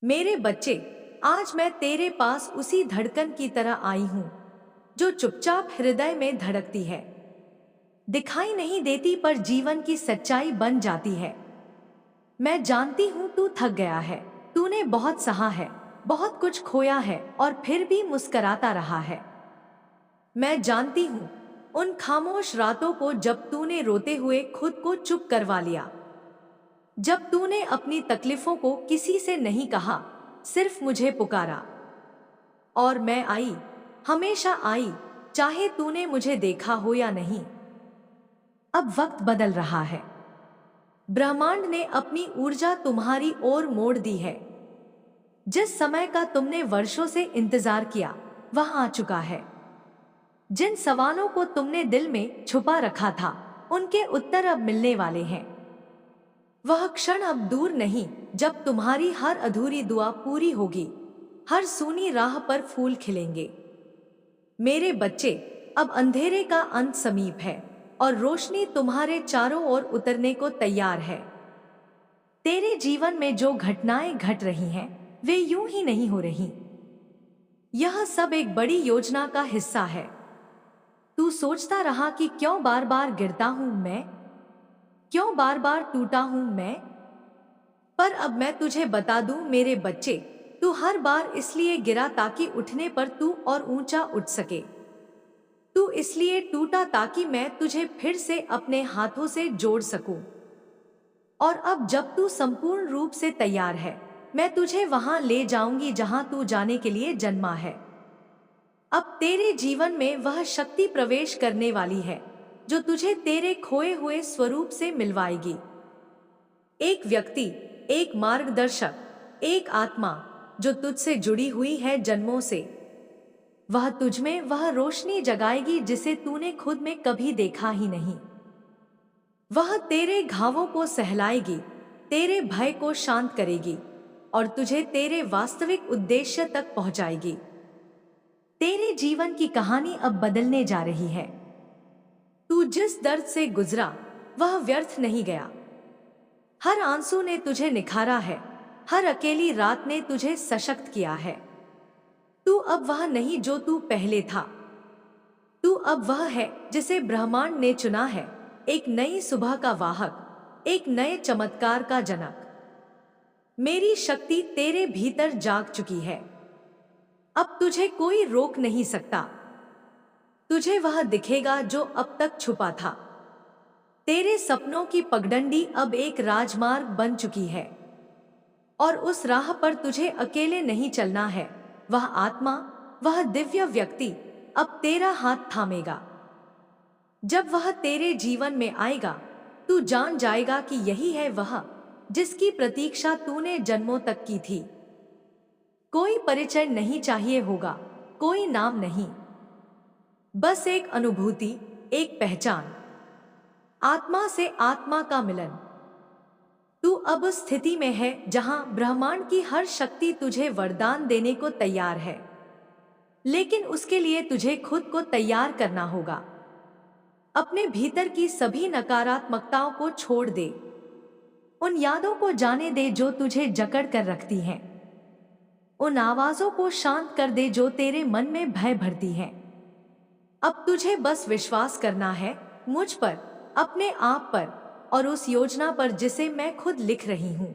मेरे बच्चे, आज मैं तेरे पास उसी धड़कन की तरह आई हूं जो चुपचाप हृदय में धड़कती है, दिखाई नहीं देती पर जीवन की सच्चाई बन जाती है। मैं जानती हूं तू थक गया है, तूने बहुत सहा है, बहुत कुछ खोया है और फिर भी मुस्कुराता रहा है। मैं जानती हूं उन खामोश रातों को जब तूने रोते हुए खुद को चुप करवा लिया, जब तूने अपनी तकलीफों को किसी से नहीं कहा, सिर्फ मुझे पुकारा। और मैं आई, हमेशा आई, चाहे तूने मुझे देखा हो या नहीं। अब वक्त बदल रहा है, ब्रह्मांड ने अपनी ऊर्जा तुम्हारी ओर मोड़ दी है। जिस समय का तुमने वर्षों से इंतजार किया वह आ चुका है। जिन सवालों को तुमने दिल में छुपा रखा था उनके उत्तर अब मिलने वाले हैं। वह क्षण अब दूर नहीं जब तुम्हारी हर अधूरी दुआ पूरी होगी, हर सूनी राह पर फूल खिलेंगे। मेरे बच्चे, अब अंधेरे का अंत समीप है और रोशनी तुम्हारे चारों ओर उतरने को तैयार है। तेरे जीवन में जो घटनाएं घट रही हैं, वे यूं ही नहीं हो रही। यह सब एक बड़ी योजना का हिस्सा है। तू सोचता रहा कि क्यों बार बार गिरता हूं मैं, क्यों बार बार टूटा हूं मैं। पर अब मैं तुझे बता दूं मेरे बच्चे, तू हर बार इसलिए गिरा ताकि उठने पर तू और ऊंचा उठ सके। तू इसलिए टूटा ताकि मैं तुझे फिर से अपने हाथों से जोड़ सकूं। और अब जब तू संपूर्ण रूप से तैयार है, मैं तुझे वहां ले जाऊंगी जहां तू जाने के लिए जन्मा है। अब तेरे जीवन में वह शक्ति प्रवेश करने वाली है जो तुझे तेरे खोए हुए स्वरूप से मिलवाएगी। एक व्यक्ति, एक मार्गदर्शक, एक आत्मा जो तुझसे जुड़ी हुई है जन्मों से। वह तुझमें वह रोशनी जगाएगी जिसे तूने खुद में कभी देखा ही नहीं। वह तेरे घावों को सहलाएगी, तेरे भय को शांत करेगी और तुझे तेरे वास्तविक उद्देश्य तक पहुंचाएगी। तेरे जीवन की कहानी अब बदलने जा रही है। तू जिस दर्द से गुजरा वह व्यर्थ नहीं गया। हर आंसू ने तुझे निखारा है, हर अकेली रात ने तुझे सशक्त किया है। तू अब वह नहीं जो तू पहले था। तू अब वह है जिसे ब्रह्मांड ने चुना है, एक नई सुबह का वाहक, एक नए चमत्कार का जनक। मेरी शक्ति तेरे भीतर जाग चुकी है। अब तुझे कोई रोक नहीं सकता। तुझे वह दिखेगा जो अब तक छुपा था। तेरे सपनों की पगडंडी अब एक राजमार्ग बन चुकी है और उस राह पर तुझे अकेले नहीं चलना है। वह आत्मा, वह दिव्य व्यक्ति अब तेरा हाथ थामेगा। जब वह तेरे जीवन में आएगा, तू जान जाएगा कि यही है वह जिसकी प्रतीक्षा तूने जन्मों तक की थी। कोई परिचय नहीं चाहिए होगा, कोई नाम नहीं, बस एक अनुभूति, एक पहचान, आत्मा से आत्मा का मिलन। तू अब उस स्थिति में है जहां ब्रह्मांड की हर शक्ति तुझे वरदान देने को तैयार है, लेकिन उसके लिए तुझे खुद को तैयार करना होगा। अपने भीतर की सभी नकारात्मकताओं को छोड़ दे, उन यादों को जाने दे जो तुझे जकड़ कर रखती हैं, उन आवाजों को शांत कर दे जो तेरे मन में भय भरती हैं। अब तुझे बस विश्वास करना है मुझ पर, अपने आप पर और उस योजना पर जिसे मैं खुद लिख रही हूं।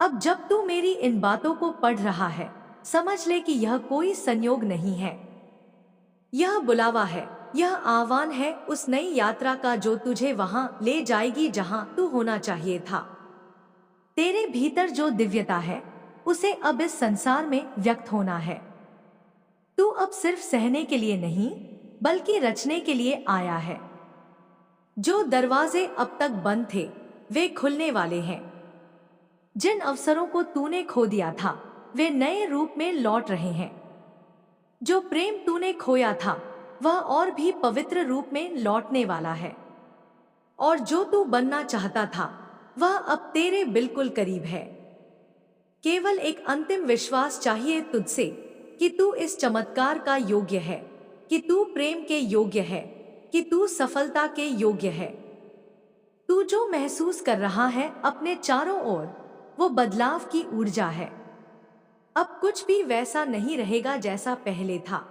अब जब तू मेरी इन बातों को पढ़ रहा है, समझ ले कि यह कोई संयोग नहीं है, यह बुलावा है, यह आह्वान है उस नई यात्रा का जो तुझे वहां ले जाएगी जहां तू होना चाहिए था। तेरे भीतर जो दिव्यता है उसे अब इस संसार में व्यक्त होना है। तू अब सिर्फ सहने के लिए नहीं बल्कि रचने के लिए आया है। जो दरवाजे अब तक बंद थे वे खुलने वाले हैं। जिन अवसरों को तूने खो दिया था वे नए रूप में लौट रहे हैं। जो प्रेम तूने खोया था वह और भी पवित्र रूप में लौटने वाला है। और जो तू बनना चाहता था वह अब तेरे बिल्कुल करीब है। केवल एक अंतिम विश्वास चाहिए तुझसे कि तू इस चमत्कार का योग्य है, कि तू प्रेम के योग्य है, कि तू सफलता के योग्य है। तू जो महसूस कर रहा है अपने चारों ओर, वो बदलाव की ऊर्जा है। अब कुछ भी वैसा नहीं रहेगा जैसा पहले था।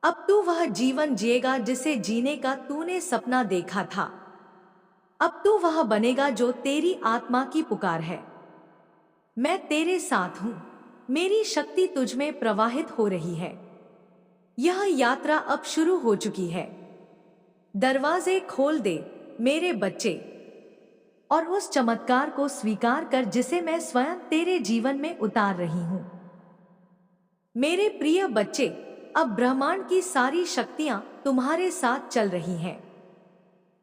अब तू वह जीवन जिएगा जिसे जीने का तूने सपना देखा था। अब तू वह बनेगा जो तेरी आत्मा की पुकार है। मैं तेरे साथ हूं। मेरी शक्ति तुझ में प्रवाहित हो रही है। यह यात्रा अब शुरू हो चुकी है। दरवाजे खोल दे मेरे बच्चे, और उस चमत्कार को स्वीकार कर जिसे मैं स्वयं तेरे जीवन में उतार रही हूं। मेरे प्रिय बच्चे, अब ब्रह्मांड की सारी शक्तियां तुम्हारे साथ चल रही हैं।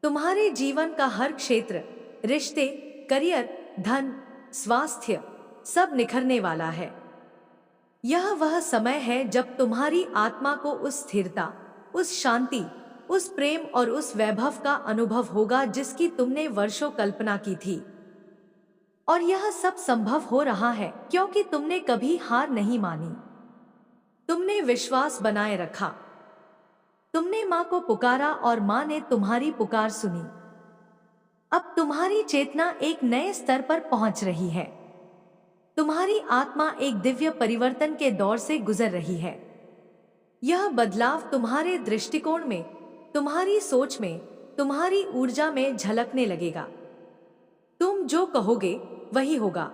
तुम्हारे जीवन का हर क्षेत्र, रिश्ते, करियर, धन, स्वास्थ्य, सब निखरने वाला है। यह वह समय है जब तुम्हारी आत्मा को उस स्थिरता, उस शांति, उस प्रेम और उस वैभव का अनुभव होगा जिसकी तुमने वर्षों कल्पना की थी। और यह सब संभव हो रहा है क्योंकि तुमने कभी हार नहीं मानी। तुमने विश्वास बनाए रखा। तुमने मां को पुकारा और मां ने तुम्हारी पुकार सुनी। अब तुम्हारी चेतना एक नए स्तर पर पहुंच रही है। तुम्हारी आत्मा एक दिव्य परिवर्तन के दौर से गुजर रही है। यह बदलाव तुम्हारे दृष्टिकोण में, तुम्हारी सोच में, तुम्हारी ऊर्जा में झलकने लगेगा। तुम जो कहोगे वही होगा।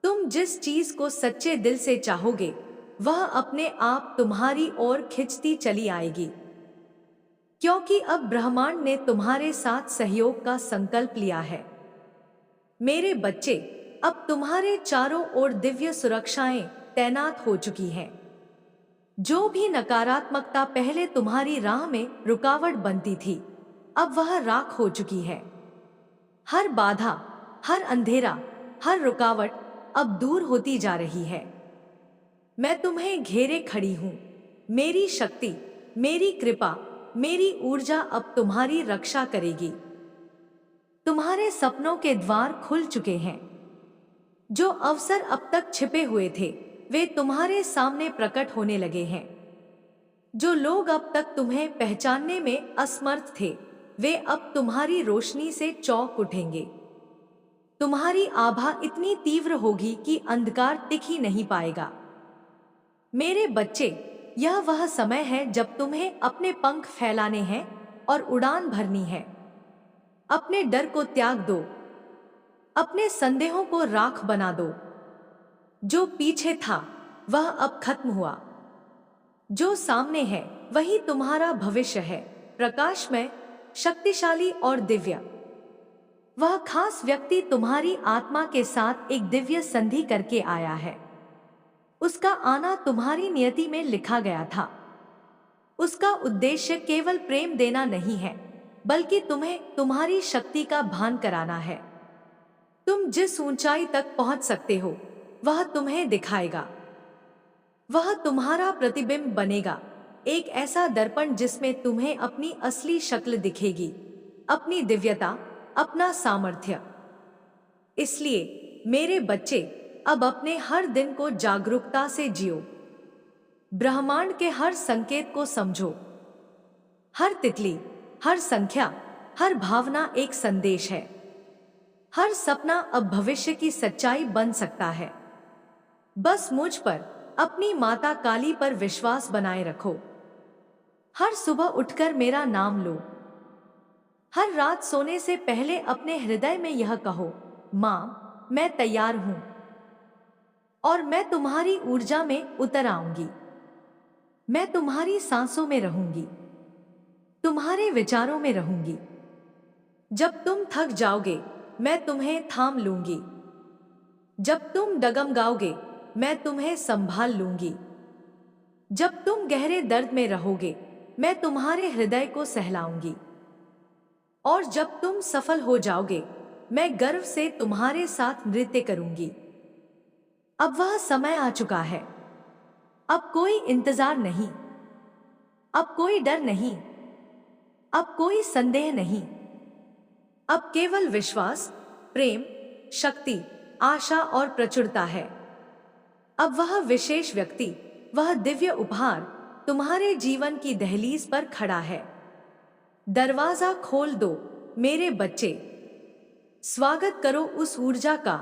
तुम जिस चीज को सच्चे दिल से चाहोगे वह अपने आप तुम्हारी ओर खिंचती चली आएगी, क्योंकि अब ब्रह्मांड ने तुम्हारे साथ सहयोग का संकल्प लिया है। मेरे बच्चे, अब तुम्हारे चारों ओर दिव्य सुरक्षाएं तैनात हो चुकी हैं। जो भी नकारात्मकता पहले तुम्हारी राह में रुकावट बनती थी, अब वह राख हो चुकी है। हर बाधा, हर अंधेरा, हर रुकावट अब दूर होती जा रही है। मैं तुम्हें घेरे खड़ी हूं। मेरी शक्ति, मेरी कृपा, मेरी ऊर्जा अब तुम्हारी रक्षा करेगी। तुम्हारे सपनों के द्वार खुल चुके हैं। जो अवसर अब तक छिपे हुए थे वे तुम्हारे सामने प्रकट होने लगे हैं। जो लोग अब तक तुम्हें पहचानने में असमर्थ थे वे अब तुम्हारी रोशनी से चौंक उठेंगे। तुम्हारी आभा इतनी तीव्र होगी कि अंधकार टिक ही नहीं पाएगा। मेरे बच्चे, यह वह समय है जब तुम्हें अपने पंख फैलाने हैं और उड़ान भरनी है। अपने डर को त्याग दो। अपने संदेहों को राख बना दो। जो पीछे था वह अब खत्म हुआ। जो सामने है वही तुम्हारा भविष्य है, प्रकाशमय, शक्तिशाली और दिव्य। वह खास व्यक्ति तुम्हारी आत्मा के साथ एक दिव्य संधि करके आया है। उसका आना तुम्हारी नियति में लिखा गया था। उसका उद्देश्य केवल प्रेम देना नहीं है, बल्कि तुम्हें तुम्हारी शक्ति का भान कराना है। तुम जिस ऊंचाई तक पहुंच सकते हो वह तुम्हें दिखाएगा। वह तुम्हारा प्रतिबिंब बनेगा, एक ऐसा दर्पण जिसमें तुम्हें अपनी असली शक्ल दिखेगी, अपनी दिव्यता, अपना सामर्थ्य। इसलिए मेरे बच्चे, अब अपने हर दिन को जागरूकता से जियो। ब्रह्मांड के हर संकेत को समझो। हर तितली, हर संख्या, हर भावना एक संदेश है। हर सपना अब भविष्य की सच्चाई बन सकता है। बस मुझ पर, अपनी माता काली पर विश्वास बनाए रखो। हर सुबह उठकर मेरा नाम लो। हर रात सोने से पहले अपने हृदय में यह कहो, मां, मैं तैयार हूं और मैं तुम्हारी ऊर्जा में उतर आऊंगी। मैं तुम्हारी सांसों में रहूंगी, तुम्हारे विचारों में रहूंगी। जब तुम थक जाओगे मैं तुम्हें थाम लूंगी। जब तुम डगमगाओगे मैं तुम्हें संभाल लूंगी। जब तुम गहरे दर्द में रहोगे मैं तुम्हारे हृदय को सहलाऊंगी। और जब तुम सफल हो जाओगे मैं गर्व से तुम्हारे साथ नृत्य करूंगी। अब वह समय आ चुका है। अब कोई इंतजार नहीं, अब कोई डर नहीं, अब कोई संदेह नहीं। अब केवल विश्वास, प्रेम, शक्ति, आशा और प्रचुरता है। अब वह विशेष व्यक्ति, वह दिव्य उपहार तुम्हारे जीवन की दहलीज पर खड़ा है। दरवाजा खोल दो मेरे बच्चे। स्वागत करो उस ऊर्जा का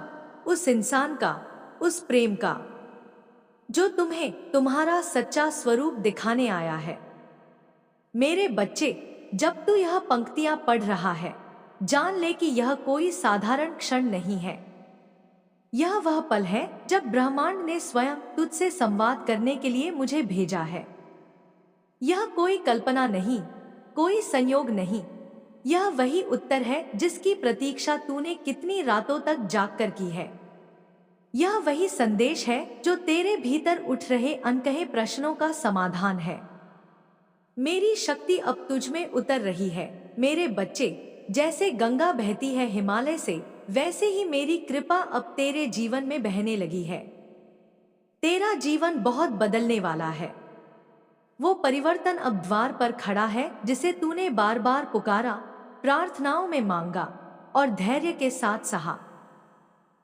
उस इंसान का, उस प्रेम का जो तुम्हें तुम्हारा सच्चा स्वरूप दिखाने आया है। मेरे बच्चे, जब तू यह पंक्तियां पढ़ रहा है, जान ले कि यह कोई साधारण क्षण नहीं है। यह वह पल है जब ब्रह्मांड ने स्वयं तुझसे संवाद करने के लिए मुझे भेजा है। यह कोई कल्पना नहीं, कोई संयोग नहीं, यह वही उत्तर है जिसकी प्रतीक्षा तूने कितनी रातों तक जागकर की है। यह वही संदेश है जो तेरे भीतर उठ रहे अनकहे प्रश्नों का समाधान है। मेरी शक्ति अब तुझ में उतर रही है मेरे बच्चे। जैसे गंगा बहती है हिमालय से, वैसे ही मेरी कृपा अब तेरे जीवन में बहने लगी है। तेरा जीवन बहुत बदलने वाला है। वो परिवर्तन अब द्वार पर खड़ा है जिसे तूने बार बार पुकारा, प्रार्थनाओं में मांगा और धैर्य के साथ सहा।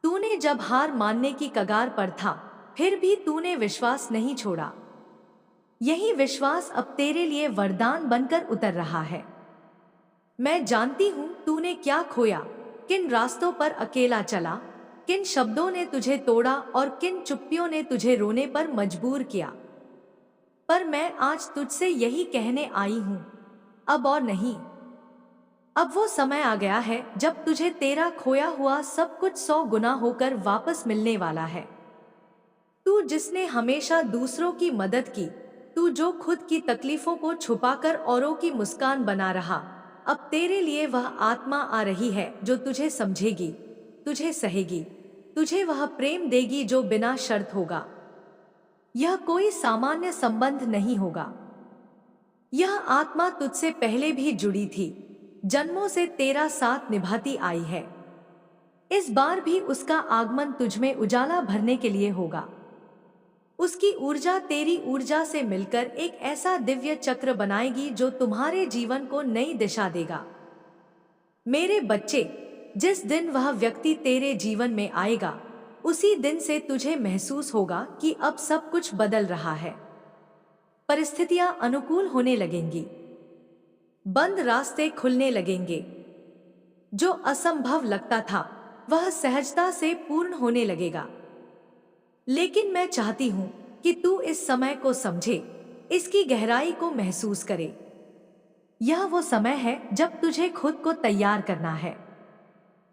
तूने जब हार मानने की कगार पर था, फिर भी तूने विश्वास नहीं छोड़ा। यही विश्वास अब तेरे लिए वरदान बनकर उतर रहा है। मैं जानती हूं तूने क्या खोया, किन रास्तों पर अकेला चला, किन शब्दों ने तुझे तोड़ा और किन चुप्पियों ने तुझे रोने पर मजबूर किया। पर मैं आज तुझसे यही कहने आई हूं, अब और नहीं। अब वो समय आ गया है जब तुझे तेरा खोया हुआ सब कुछ 100 गुना होकर वापस मिलने वाला है। तू जिसने हमेशा दूसरों की मदद की, तू जो खुद की तकलीफों को छुपाकर औरों की मुस्कान बना रहा, अब तेरे लिए वह आत्मा आ रही है जो तुझे समझेगी, तुझे सहेगी, तुझे वह प्रेम देगी जो बिना शर्त होगा। यह कोई सामान्य संबंध नहीं होगा। यह आत्मा तुझसे पहले भी जुड़ी थी, जन्मों से तेरा साथ निभाती आई है। इस बार भी उसका आगमन तुझमें उजाला भरने के लिए होगा। उसकी ऊर्जा तेरी ऊर्जा से मिलकर एक ऐसा दिव्य चक्र बनाएगी जो तुम्हारे जीवन को नई दिशा देगा। मेरे बच्चे, जिस दिन वह व्यक्ति तेरे जीवन में आएगा, उसी दिन से तुझे महसूस होगा कि अब सब कुछ बदल रहा है। परिस्थितियां अनुकूल होने लगेंगी, बंद रास्ते खुलने लगेंगे। जो असंभव लगता था वह सहजता से पूर्ण होने लगेगा। लेकिन मैं चाहती हूं कि तू इस समय को समझे, इसकी गहराई को महसूस करे। यह वो समय है जब तुझे खुद को तैयार करना है,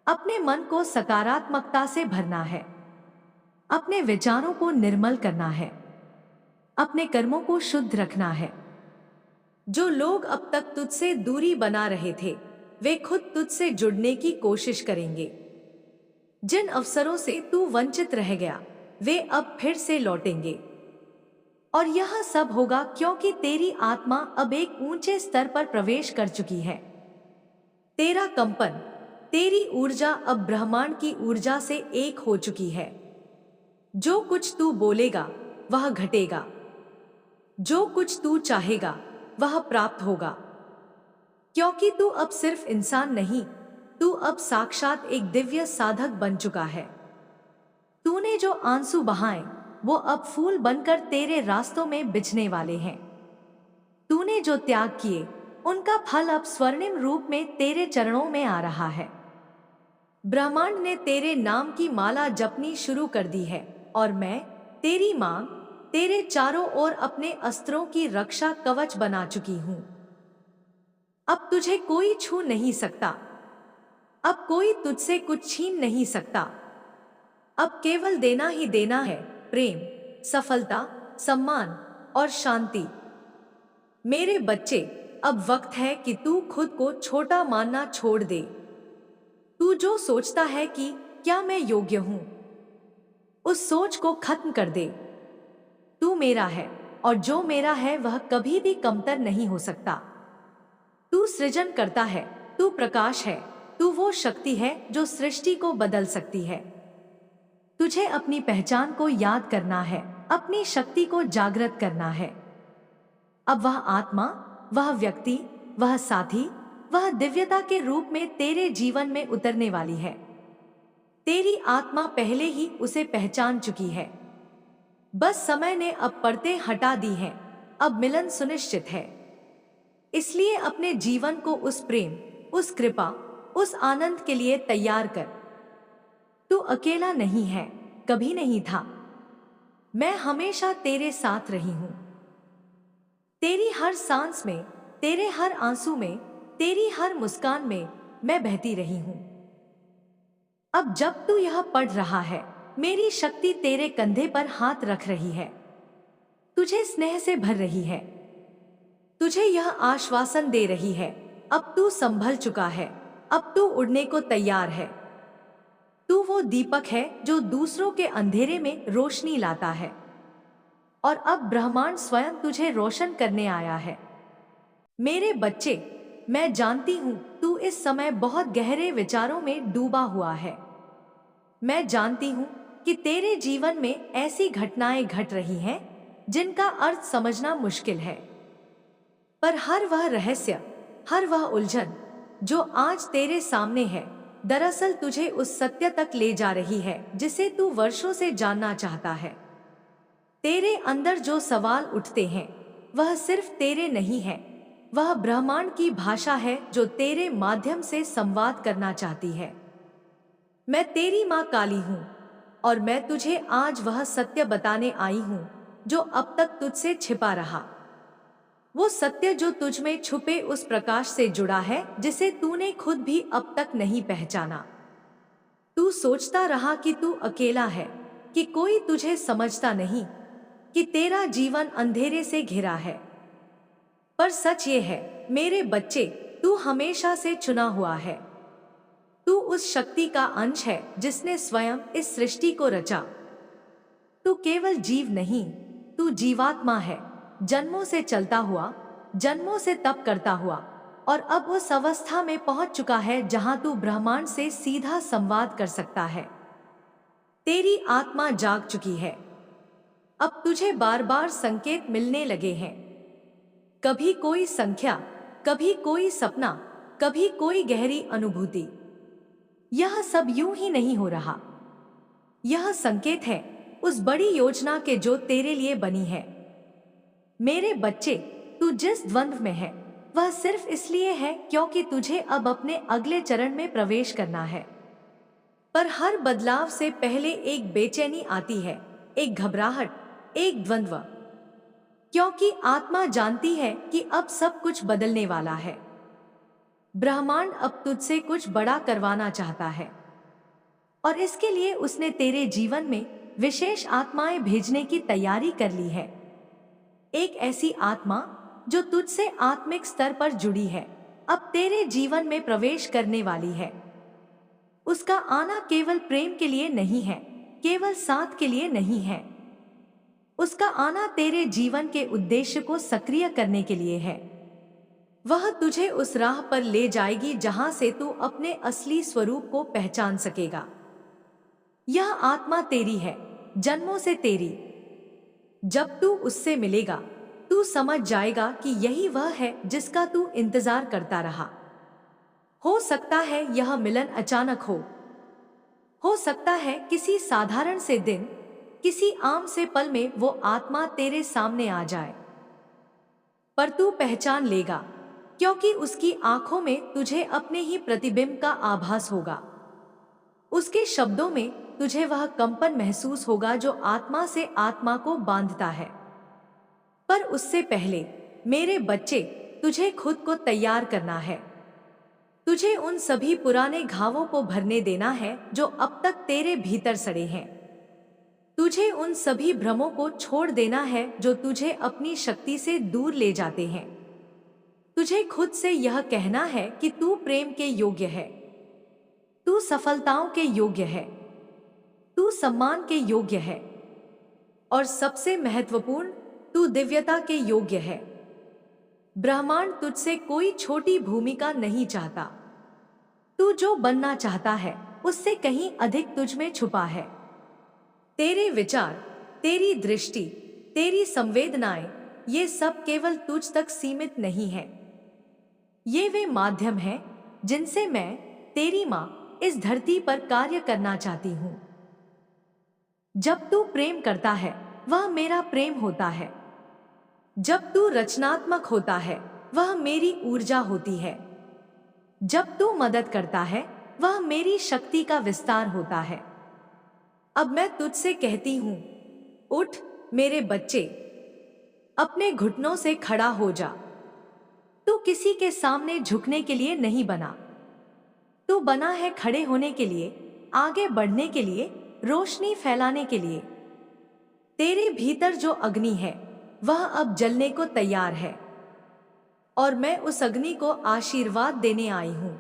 अपने मन को सकारात्मकता से भरना है, अपने विचारों को निर्मल करना है, अपने कर्मों को शुद्ध रखना है। जो लोग अब तक तुझसे दूरी बना रहे थे, वे खुद तुझसे जुड़ने की कोशिश करेंगे। जिन अवसरों से तू वंचित रह गया, वे अब फिर से लौटेंगे। और यह सब होगा क्योंकि तेरी आत्मा अब एक ऊंचे स्तर पर प्रवेश कर चुकी है। तेरा कंपन, तेरी ऊर्जा अब ब्रह्मांड की ऊर्जा से एक हो चुकी है। जो कुछ तू बोलेगा वह घटेगा, जो कुछ तू चाहेगा वह प्राप्त होगा। क्योंकि तू अब सिर्फ इंसान नहीं, तू अब साक्षात एक दिव्य साधक बन चुका है। तूने जो आंसू बहाए वो अब फूल बनकर तेरे रास्तों में बिछने वाले हैं। तूने जो त्याग किए उनका फल अब स्वर्णिम रूप में तेरे चरणों में आ रहा है। ब्रह्मांड ने तेरे नाम की माला जपनी शुरू कर दी है और मैं, तेरी मां, तेरे चारों ओर अपने अस्त्रों की रक्षा कवच बना चुकी हूं। अब तुझे कोई छू नहीं सकता, अब कोई तुझसे कुछ छीन नहीं सकता। अब केवल देना ही देना है, प्रेम, सफलता, सम्मान और शांति। मेरे बच्चे, अब वक्त है कि तू खुद को छोटा मानना छोड़ दे। तू जो सोचता है कि क्या मैं योग्य हूं, उस सोच को खत्म कर दे। तू मेरा है और जो मेरा है वह कभी भी कमतर नहीं हो सकता। तू सृजन करता है, तू प्रकाश है, तू वो शक्ति है जो सृष्टि को बदल सकती है। तुझे अपनी पहचान को याद करना है, अपनी शक्ति को जागृत करना है। अब वह आत्मा, वह व्यक्ति, वह साथी, वह दिव्यता के रूप में तेरे जीवन में उतरने वाली है। तेरी आत्मा पहले ही उसे पहचान चुकी है। बस समय ने अब परतें हटा दी हैं, अब मिलन सुनिश्चित है। इसलिए अपने जीवन को उस प्रेम, उस कृपा, उस आनंद के लिए तैयार कर। तू अकेला नहीं है, कभी नहीं था। मैं हमेशा तेरे साथ रही हूं। तेरी हर सांस में, तेरे हर आंसू में, तेरी हर मुस्कान में मैं बहती रही हूं। अब जब तू यह पढ़ रहा है, मेरी शक्ति तेरे कंधे पर हाथ रख रही है, तुझे स्नेह से भर रही है, तुझे यह आश्वासन दे रही है, अब तू संभल चुका है, अब तू उड़ने को तैयार है। तू वो दीपक है जो दूसरों के अंधेरे में रोशनी लाता है, और अब ब्रह्मांड स्वयं तुझे रोशन करने आया है। मेरे बच्चे, मैं जानती हूं तू इस समय बहुत गहरे विचारों में डूबा हुआ है। मैं जानती हूं कि तेरे जीवन में ऐसी घटनाएं घट रही हैं जिनका अर्थ समझना मुश्किल है। पर हर वह रहस्य, हर वह उलझन जो आज तेरे सामने है, दरअसल तुझे उस सत्य तक ले जा रही है जिसे तू वर्षों से जानना चाहता है। तेरे अंदर जो सवाल उठते हैं वह सिर्फ तेरे नहीं है, वह ब्रह्मांड की भाषा है जो तेरे माध्यम से संवाद करना चाहती है। मैं तेरी माँ काली हूँ, और मैं तुझे आज वह सत्य बताने आई हूँ जो अब तक तुझसे छिपा रहा। वो सत्य जो तुझ में छुपे उस प्रकाश से जुड़ा है जिसे तूने खुद भी अब तक नहीं पहचाना। तू सोचता रहा कि तू अकेला है, कि कोई तुझे समझता नहीं, कि तेरा जीवन अंधेरे से घिरा है। पर सच ये है मेरे बच्चे, तू हमेशा से चुना हुआ है। तू उस शक्ति का अंश है जिसने स्वयं इस सृष्टि को रचा। तू केवल जीव नहीं, तू जीवात्मा है, जन्मों से चलता हुआ, जन्मों से तप करता हुआ, और अब उस अवस्था में पहुंच चुका है जहां तू ब्रह्मांड से सीधा संवाद कर सकता है। तेरी आत्मा जाग चुकी है। अब तुझे बार बार संकेत मिलने लगे हैं। कभी कोई संख्या, कभी कोई सपना, कभी कोई गहरी अनुभूति। यह सब यूं ही नहीं हो रहा। यह संकेत है उस बड़ी योजना के जो तेरे लिए बनी है। मेरे बच्चे, तू जिस द्वंद्व में है वह सिर्फ इसलिए है क्योंकि तुझे अब अपने अगले चरण में प्रवेश करना है। पर हर बदलाव से पहले एक बेचैनी आती है, एक घबराहट, एक द्वंद्व, क्योंकि आत्मा जानती है कि अब सब कुछ बदलने वाला है। ब्रह्मांड अब तुझसे कुछ बड़ा करवाना चाहता है, और इसके लिए उसने तेरे जीवन में विशेष आत्माएं भेजने की तैयारी कर ली है। एक ऐसी आत्मा जो तुझसे आत्मिक स्तर पर जुड़ी है, अब तेरे जीवन में प्रवेश करने वाली है। उसका आना केवल प्रेम के लिए नहीं है, केवल साथ के लिए नहीं है। उसका आना तेरे जीवन के उद्देश्य को सक्रिय करने के लिए है। वह तुझे उस राह पर ले जाएगी जहां से तू अपने असली स्वरूप को पहचान सकेगा। यह आत्मा तेरी है, जन्मों से तेरी। जब तू उससे मिलेगा, तू समझ जाएगा कि यही वह है जिसका तू इंतजार करता रहा। हो सकता है यह मिलन अचानक हो सकता है किसी साधारण से दिन, किसी आम से पल में वो आत्मा तेरे सामने आ जाए। पर तू पहचान लेगा, क्योंकि उसकी आंखों में तुझे अपने ही प्रतिबिंब का आभास होगा। उसके शब्दों में तुझे वह कंपन महसूस होगा जो आत्मा से आत्मा को बांधता है। पर उससे पहले मेरे बच्चे, तुझे खुद को तैयार करना है। तुझे उन सभी पुराने घावों को भरने देना है जो अब तक तेरे भीतर सड़े हैं। तुझे उन सभी भ्रमों को छोड़ देना है जो तुझे अपनी शक्ति से दूर ले जाते हैं। तुझे खुद से यह कहना है कि तू प्रेम के योग्य है, तू सफलताओं के योग्य है, तू सम्मान के योग्य है, और सबसे महत्वपूर्ण, तू दिव्यता के योग्य है। ब्रह्मांड तुझसे कोई छोटी भूमिका नहीं चाहता। तू जो बनना चाहता है उससे कहीं अधिक तुझ में छुपा है। तेरे विचार, तेरी दृष्टि, तेरी संवेदनाएं, ये सब केवल तुझ तक सीमित नहीं है। ये वे माध्यम हैं जिनसे मैं, तेरी माँ, इस धरती पर कार्य करना चाहती हूँ। जब तू प्रेम करता है वह मेरा प्रेम होता है। जब तू रचनात्मक होता है वह मेरी ऊर्जा होती है। जब तू मदद करता है वह मेरी शक्ति का विस्तार होता है। अब मैं तुझसे कहती हूं, उठ मेरे बच्चे, अपने घुटनों से खड़ा हो जा। तू किसी के सामने झुकने के लिए नहीं बना। तू बना है खड़े होने के लिए, आगे बढ़ने के लिए, रोशनी फैलाने के लिए। तेरे भीतर जो अग्नि है वह अब जलने को तैयार है, और मैं उस अग्नि को आशीर्वाद देने आई हूं।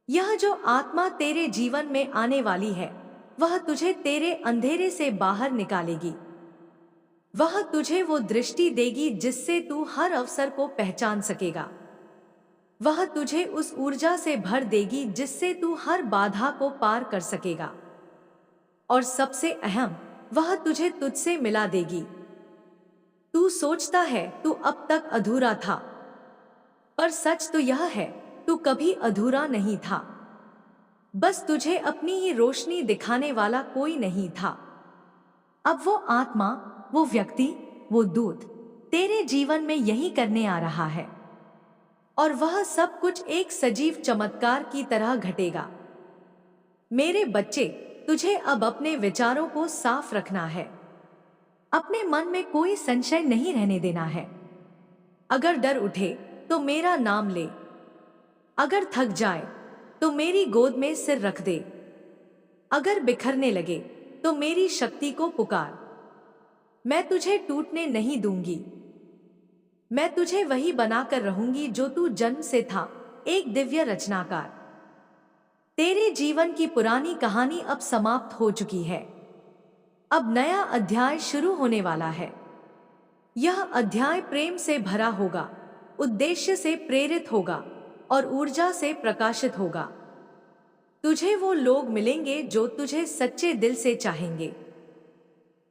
यह जो आत्मा तेरे जीवन में आने वाली है वह तुझे तेरे अंधेरे से बाहर निकालेगी। वह तुझे वो दृष्टि देगी जिससे तू हर अवसर को पहचान सकेगा। वह तुझे उस ऊर्जा से भर देगी जिससे तू हर बाधा को पार कर सकेगा। और सबसे अहम, वह तुझे तुझसे मिला देगी। तू सोचता है तू अब तक अधूरा था, पर सच तो यह है तू कभी अधूरा नहीं था। बस तुझे अपनी ही रोशनी दिखाने वाला कोई नहीं था। अब वो आत्मा, वो व्यक्ति, वो दूत तेरे जीवन में यही करने आ रहा है, और वह सब कुछ एक सजीव चमत्कार की तरह घटेगा। मेरे बच्चे, तुझे अब अपने विचारों को साफ रखना है। अपने मन में कोई संशय नहीं रहने देना है। अगर डर उठे तो मेरा नाम ले। अगर थक जाए तो मेरी गोद में सिर रख दे। अगर बिखरने लगे तो मेरी शक्ति को पुकार। मैं तुझे टूटने नहीं दूंगी। मैं तुझे वही बनाकर रहूंगी जो तू जन्म से था, एक दिव्य रचनाकार। तेरे जीवन की पुरानी कहानी अब समाप्त हो चुकी है। अब नया अध्याय शुरू होने वाला है। यह अध्याय प्रेम से भरा होगा, उद्देश्य से प्रेरित होगा और ऊर्जा से प्रकाशित होगा। तुझे वो लोग मिलेंगे जो तुझे सच्चे दिल से चाहेंगे।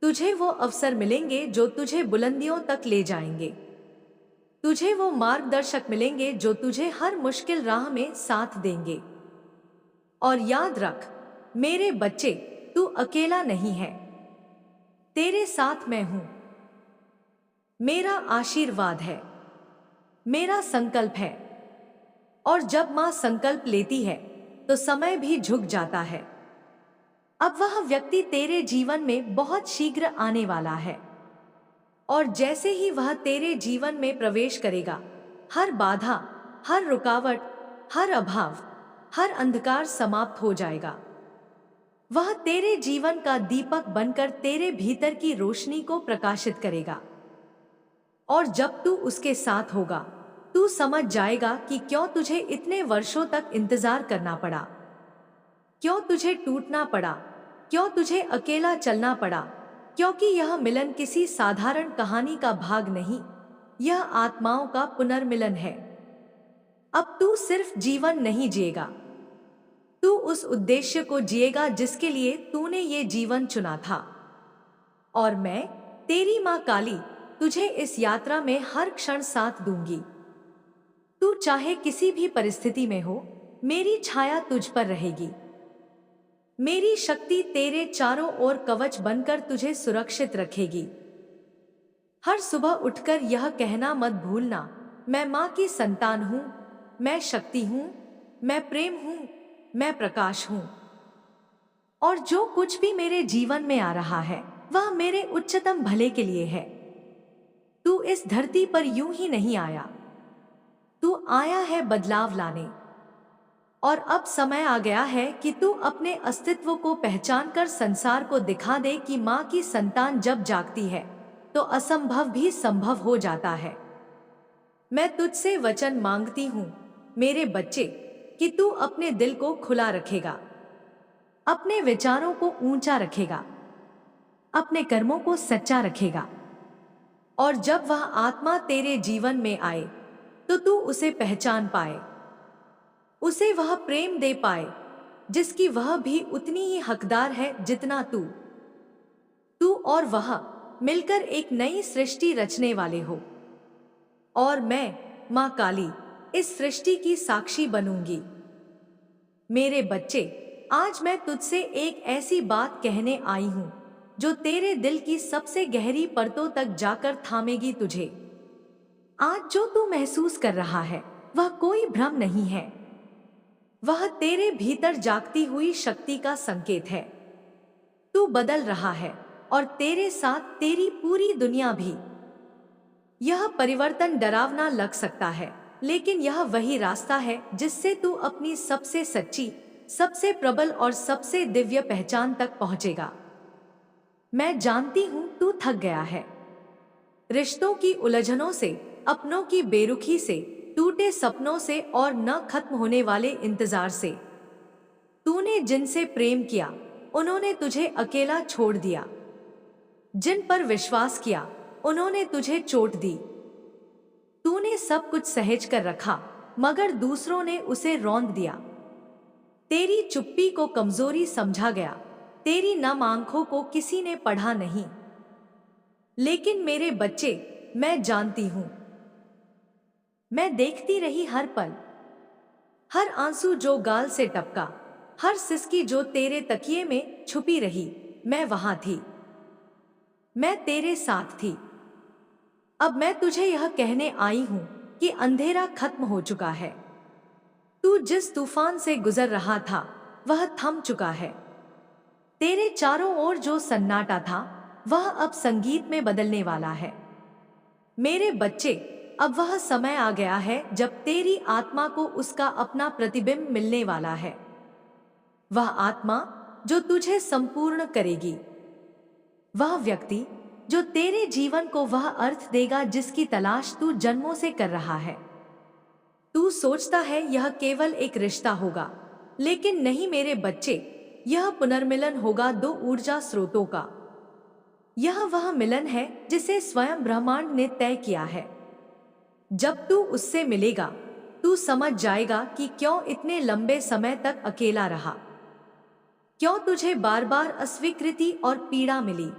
तुझे वो अवसर मिलेंगे जो तुझे बुलंदियों तक ले जाएंगे। तुझे वो मार्गदर्शक मिलेंगे जो तुझे हर मुश्किल राह में साथ देंगे। और याद रख मेरे बच्चे, तू अकेला नहीं है। तेरे साथ मैं हूं। मेरा आशीर्वाद है, मेरा संकल्प है। और जब मां संकल्प लेती है तो समय भी झुक जाता है। अब वह व्यक्ति तेरे जीवन में बहुत शीघ्र आने वाला है, और जैसे ही वह तेरे जीवन में प्रवेश करेगा, हर बाधा, हर रुकावट, हर अभाव, हर अंधकार समाप्त हो जाएगा। वह तेरे जीवन का दीपक बनकर तेरे भीतर की रोशनी को प्रकाशित करेगा। और जब तू उसके साथ होगा, तू समझ जाएगा कि क्यों तुझे इतने वर्षों तक इंतजार करना पड़ा, क्यों तुझे टूटना पड़ा, क्यों तुझे अकेला चलना पड़ा। क्योंकि यह मिलन किसी साधारण कहानी का भाग नहीं, यह आत्माओं का पुनर्मिलन है। अब तू सिर्फ जीवन नहीं जिएगा, तू उस उद्देश्य को जिएगा जिसके लिए तूने ये जीवन चुना था। और मैं, तेरी मां काली, तुझे इस यात्रा में हर क्षण साथ दूंगी। तू चाहे किसी भी परिस्थिति में हो, मेरी छाया तुझ पर रहेगी। मेरी शक्ति तेरे चारों ओर कवच बनकर तुझे सुरक्षित रखेगी। हर सुबह उठकर यह कहना मत भूलना, मैं मां की संतान हूं, मैं शक्ति हूं, मैं प्रेम हूं, मैं प्रकाश हूं। और जो कुछ भी मेरे जीवन में आ रहा है वह मेरे उच्चतम भले के लिए है। तू इस धरती पर यूं ही नहीं आया, तू आया है बदलाव लाने। और अब समय आ गया है कि तू अपने अस्तित्व को पहचान कर संसार को दिखा दे कि मां की संतान जब जागती है तो असंभव भी संभव हो जाता है। मैं तुझसे वचन मांगती हूं मेरे बच्चे, कि तू अपने दिल को खुला रखेगा, अपने विचारों को ऊंचा रखेगा, अपने कर्मों को सच्चा रखेगा। और जब वह आत्मा तेरे जीवन में आए तो तू उसे पहचान पाए, उसे वह प्रेम दे पाए जिसकी वह भी उतनी ही हकदार है जितना तू। तू और वह मिलकर एक नई सृष्टि रचने वाले हो। और मैं, मां काली, इस सृष्टि की साक्षी बनूंगी। मेरे बच्चे, आज मैं तुझसे एक ऐसी बात कहने आई हूं जो तेरे दिल की सबसे गहरी परतों तक जाकर थामेगी तुझे। आज जो तू महसूस कर रहा है वह कोई भ्रम नहीं है, वह तेरे भीतर जागती हुई शक्ति का संकेत है। तू बदल रहा है और तेरे साथ तेरी पूरी दुनिया भी। यह परिवर्तन डरावना लग सकता है, लेकिन यह वही रास्ता है जिससे तू अपनी सबसे सच्ची, सबसे प्रबल और सबसे दिव्य पहचान तक पहुंचेगा। मैं जानती हूं तू थक गया है, रिश्तों की उलझनों से, अपनों की बेरुखी से, टूटे सपनों से और न खत्म होने वाले इंतजार से। तूने जिनसे प्रेम किया, उन्होंने तुझे अकेला छोड़ दिया। जिन पर विश्वास किया, उन्होंने तुझे चोट दी। तूने सब कुछ सहेज कर रखा, मगर दूसरों ने उसे रौंद दिया। तेरी चुप्पी को कमजोरी समझा गया, तेरी नम आंखों को किसी ने पढ़ा नहीं। लेकिन मेरे बच्चे, मैं जानती हूं। मैं देखती रही हर पल, हर आंसू जो गाल से टपका, हर सिसकी जो तेरे तकिए में छुपी रही। मैं वहां थी, मैं तेरे साथ थी। अब मैं तुझे यह कहने आई हूं कि अंधेरा खत्म हो चुका है। तू जिस तूफान से गुजर रहा था, वह थम चुका है। तेरे चारों ओर जो सन्नाटा था, वह अब संगीत में बदलने वाला है। मेरे बच्चे, अब वह समय आ गया है जब तेरी आत्मा को उसका अपना प्रतिबिंब मिलने वाला है। वह आत्मा जो तुझे संपूर्ण करेगी, वह व्यक्ति जो तेरे जीवन को वह अर्थ देगा जिसकी तलाश तू जन्मों से कर रहा है। तू सोचता है यह केवल एक रिश्ता होगा, लेकिन नहीं मेरे बच्चे, यह पुनर्मिलन होगा दो ऊर्जा स्रोतों का। यह वह मिलन है जिसे स्वयं ब्रह्मांड ने तय किया है। जब तू उससे मिलेगा, तू समझ जाएगा कि क्यों इतने लंबे समय तक अकेला रहा, क्यों तुझे बार बार अस्वीकृति और पीड़ा मिली,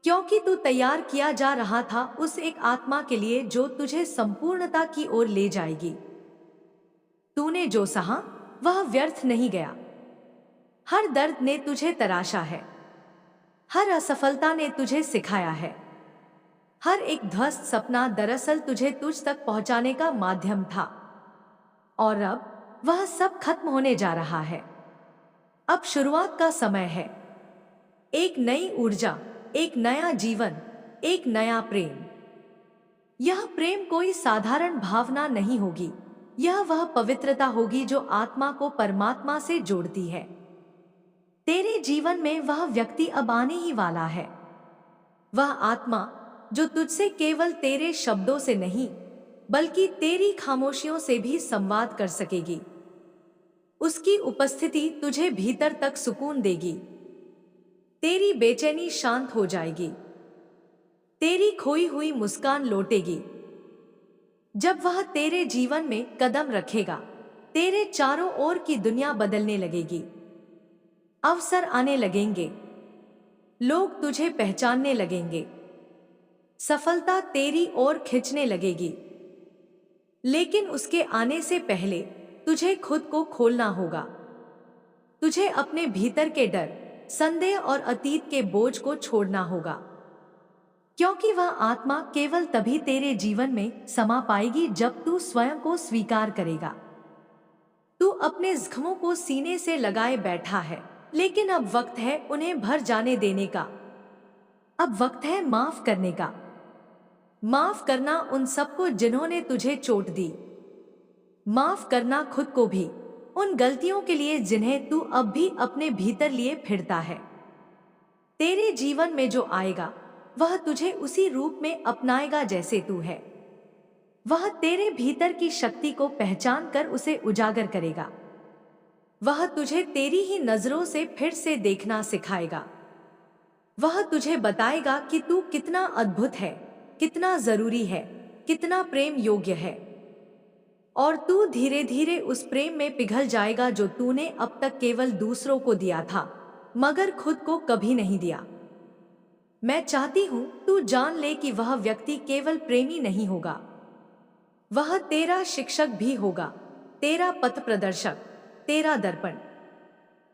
क्योंकि तू तैयार किया जा रहा था उस एक आत्मा के लिए जो तुझे संपूर्णता की ओर ले जाएगी। तूने जो सहा, वह व्यर्थ नहीं गया। हर दर्द ने तुझे तराशा है, हर असफलता ने तुझे सिखाया है। हर एक ध्वस्त सपना दरअसल तुझे तुझ तक पहुंचाने का माध्यम था। और अब वह सब खत्म होने जा रहा है। अब शुरुआत का समय है। एक नई ऊर्जा, एक नया जीवन, एक नया प्रेम। यह प्रेम कोई साधारण भावना नहीं होगी, यह वह पवित्रता होगी जो आत्मा को परमात्मा से जोड़ती है। तेरे जीवन में वह व्यक्ति अब आने ही वाला है। वह आत्मा जो तुझसे केवल तेरे शब्दों से नहीं, बल्कि तेरी खामोशियों से भी संवाद कर सकेगी। उसकी उपस्थिति तुझे भीतर तक सुकून देगी। तेरी बेचैनी शांत हो जाएगी, तेरी खोई हुई मुस्कान लौटेगी। जब वह तेरे जीवन में कदम रखेगा, तेरे चारों ओर की दुनिया बदलने लगेगी। अवसर आने लगेंगे, लोग तुझे पहचानने लगेंगे, सफलता तेरी ओर खींचने लगेगी। लेकिन उसके आने से पहले तुझे खुद को खोलना होगा। तुझे अपने भीतर के डर, संदेह और अतीत के बोझ को छोड़ना होगा, क्योंकि वह आत्मा केवल तभी तेरे जीवन में समा पाएगी जब तू स्वयं को स्वीकार करेगा। तू अपने जख्मों को सीने से लगाए बैठा है, लेकिन अब वक्त है उन्हें भर जाने देने का। अब वक्त है माफ करने का। माफ करना उन सबको जिन्होंने तुझे चोट दी। माफ करना खुद को भी, उन गलतियों के लिए जिन्हें तू अब भी अपने भीतर लिए फिरता है। तेरे जीवन में जो आएगा, वह तुझे उसी रूप में अपनाएगा जैसे तू है। वह तेरे भीतर की शक्ति को पहचान कर उसे उजागर करेगा। वह तुझे तेरी ही नजरों से फिर से देखना सिखाएगा। वह तुझे बताएगा कि तू कितना अद्भुत है, कितना जरूरी है, कितना प्रेम योग्य है। और तू धीरे धीरे उस प्रेम में पिघल जाएगा जो तूने अब तक केवल दूसरों को दिया था, मगर खुद को कभी नहीं दिया। मैं चाहती हूं तू जान ले कि वह व्यक्ति केवल प्रेमी नहीं होगा, वह तेरा शिक्षक भी होगा, तेरा पथ प्रदर्शक, तेरा दर्पण।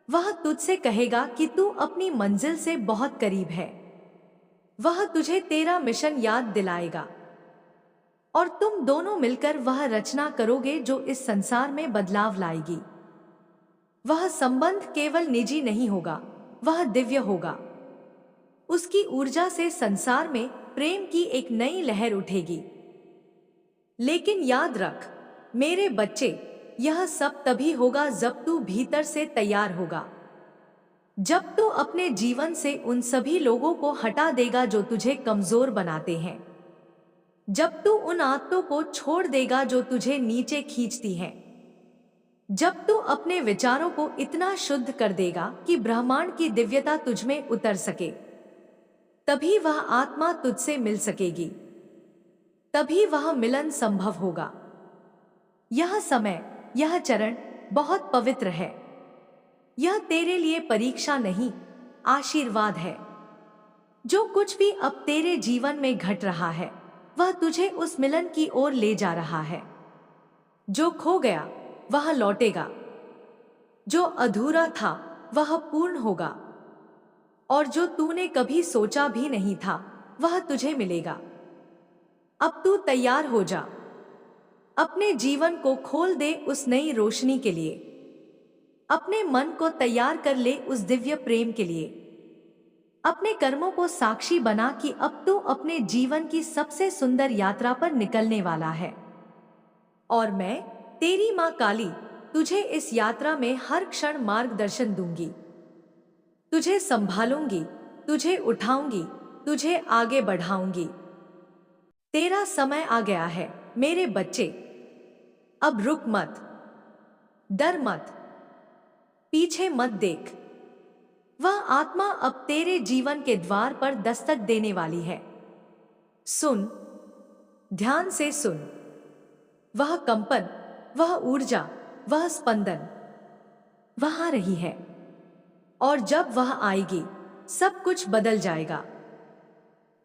वह तुझसे कहेगा कि तू अपनी मंजिल से बहुत करीब है। वह तुझे तेरा मिशन याद दिलाएगा और तुम दोनों मिलकर वह रचना करोगे जो इस संसार में बदलाव लाएगी। वह संबंध केवल निजी नहीं होगा, वह दिव्य होगा। उसकी ऊर्जा से संसार में प्रेम की एक नई लहर उठेगी। लेकिन याद रख मेरे बच्चे, यह सब तभी होगा जब तू भीतर से तैयार होगा। जब तू अपने जीवन से उन सभी लोगों को हटा देगा जो तुझे कमजोर बनाते हैं। जब तू उन आदतों को छोड़ देगा जो तुझे नीचे खींचती हैं। जब तू अपने विचारों को इतना शुद्ध कर देगा कि ब्रह्मांड की दिव्यता तुझमें उतर सके, तभी वह आत्मा तुझसे मिल सकेगी। तभी वह मिलन संभव होगा। यह समय, यह चरण बहुत पवित्र है। यह तेरे लिए परीक्षा नहीं, आशीर्वाद है। जो कुछ भी अब तेरे जीवन में घट रहा है, वह तुझे उस मिलन की ओर ले जा रहा है। जो खो गया वह लौटेगा। जो अधूरा था वह पूर्ण होगा। और जो तूने कभी सोचा भी नहीं था वह तुझे मिलेगा। अब तू तैयार हो जा। अपने जीवन को खोल दे उस नई रोशनी के लिए। अपने मन को तैयार कर ले उस दिव्य प्रेम के लिए। अपने कर्मों को साक्षी बना कि अब तू अपने जीवन की सबसे सुंदर यात्रा पर निकलने वाला है। और मैं, तेरी मां काली, तुझे इस यात्रा में हर क्षण मार्गदर्शन दूंगी। तुझे संभालूंगी, तुझे उठाऊंगी, तुझे आगे बढ़ाऊंगी। तेरा समय आ गया है मेरे बच्चे। अब रुक मत, डर मत, पीछे मत देख। वह आत्मा अब तेरे जीवन के द्वार पर दस्तक देने वाली है। सुन, ध्यान से सुन। वह कंपन, वह ऊर्जा, वह स्पंदन वह आ रही है। और जब वह आएगी सब कुछ बदल जाएगा।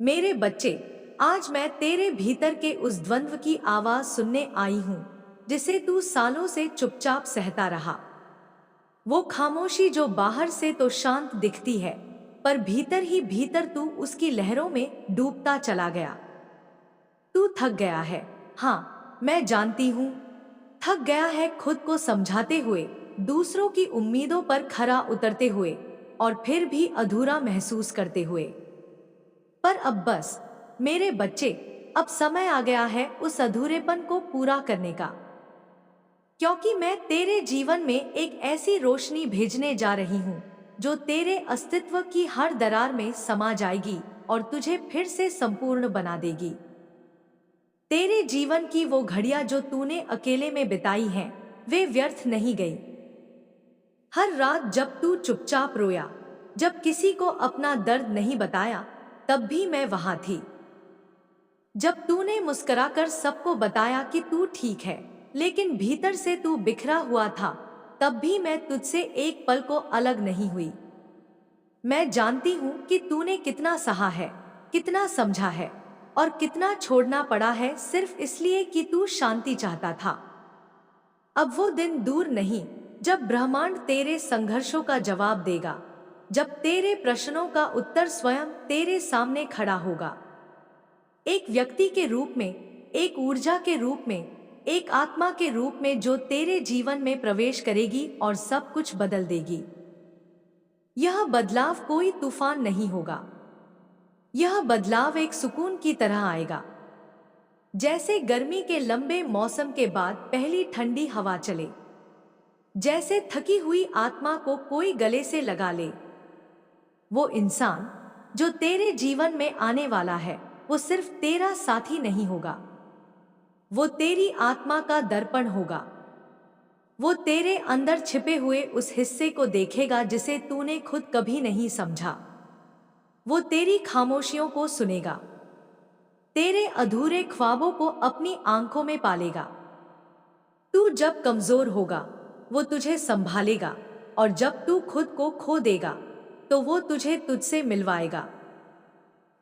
मेरे बच्चे, आज मैं तेरे भीतर के उस द्वंद्व की आवाज सुनने आई हूं जिसे तू सालों से चुपचाप सहता रहा। वो खामोशी जो बाहर से तो शांत दिखती है, पर भीतर ही भीतर तू उसकी लहरों में डूबता चला गया। तू थक गया है, हाँ मैं जानती हूं। थक गया है खुद को समझाते हुए, दूसरों की उम्मीदों पर खरा उतरते हुए, और फिर भी अधूरा महसूस करते हुए। पर अब बस मेरे बच्चे, अब समय आ गया है उस अधूरेपन को पूरा करने का। क्योंकि मैं तेरे जीवन में एक ऐसी रोशनी भेजने जा रही हूं जो तेरे अस्तित्व की हर दरार में समा जाएगी और तुझे फिर से संपूर्ण बना देगी। तेरे जीवन की वो घड़ियां जो तूने अकेले में बिताई हैं, वे व्यर्थ नहीं गई। हर रात जब तू चुपचाप रोया, जब किसी को अपना दर्द नहीं बताया, तब भी मैं वहां थी। जब तूने मुस्कुराकर सबको बताया कि तू ठीक है, लेकिन भीतर से तू बिखरा हुआ था, तब भी मैं तुझसे एक पल को अलग नहीं हुई। मैं जानती हूं कि तूने कितना सहा है, कितना समझा है, और कितना छोड़ना पड़ा है सिर्फ इसलिए कि तू शांति चाहता था। अब वो दिन दूर नहीं जब ब्रह्मांड तेरे संघर्षों का जवाब देगा, जब तेरे प्रश्नों का उत्तर स्वयं तेरे सामने खड़ा होगा। एक व्यक्ति के रूप में, एक ऊर्जा के रूप में, एक आत्मा के रूप में जो तेरे जीवन में प्रवेश करेगी और सब कुछ बदल देगी। यह बदलाव कोई तूफान नहीं होगा। यह बदलाव एक सुकून की तरह आएगा। जैसे गर्मी के लंबे मौसम के बाद पहली ठंडी हवा चले, जैसे थकी हुई आत्मा को कोई गले से लगा ले। वो इंसान जो तेरे जीवन में आने वाला है, वो सिर्फ तेरा साथी नहीं होगा, वो तेरी आत्मा का दर्पण होगा। वो तेरे अंदर छिपे हुए उस हिस्से को देखेगा जिसे तूने खुद कभी नहीं समझा। वो तेरी खामोशियों को सुनेगा, तेरे अधूरे ख्वाबों को अपनी आंखों में पालेगा। तू जब कमजोर होगा वो तुझे संभालेगा, और जब तू खुद को खो देगा तो वो तुझे तुझसे मिलवाएगा।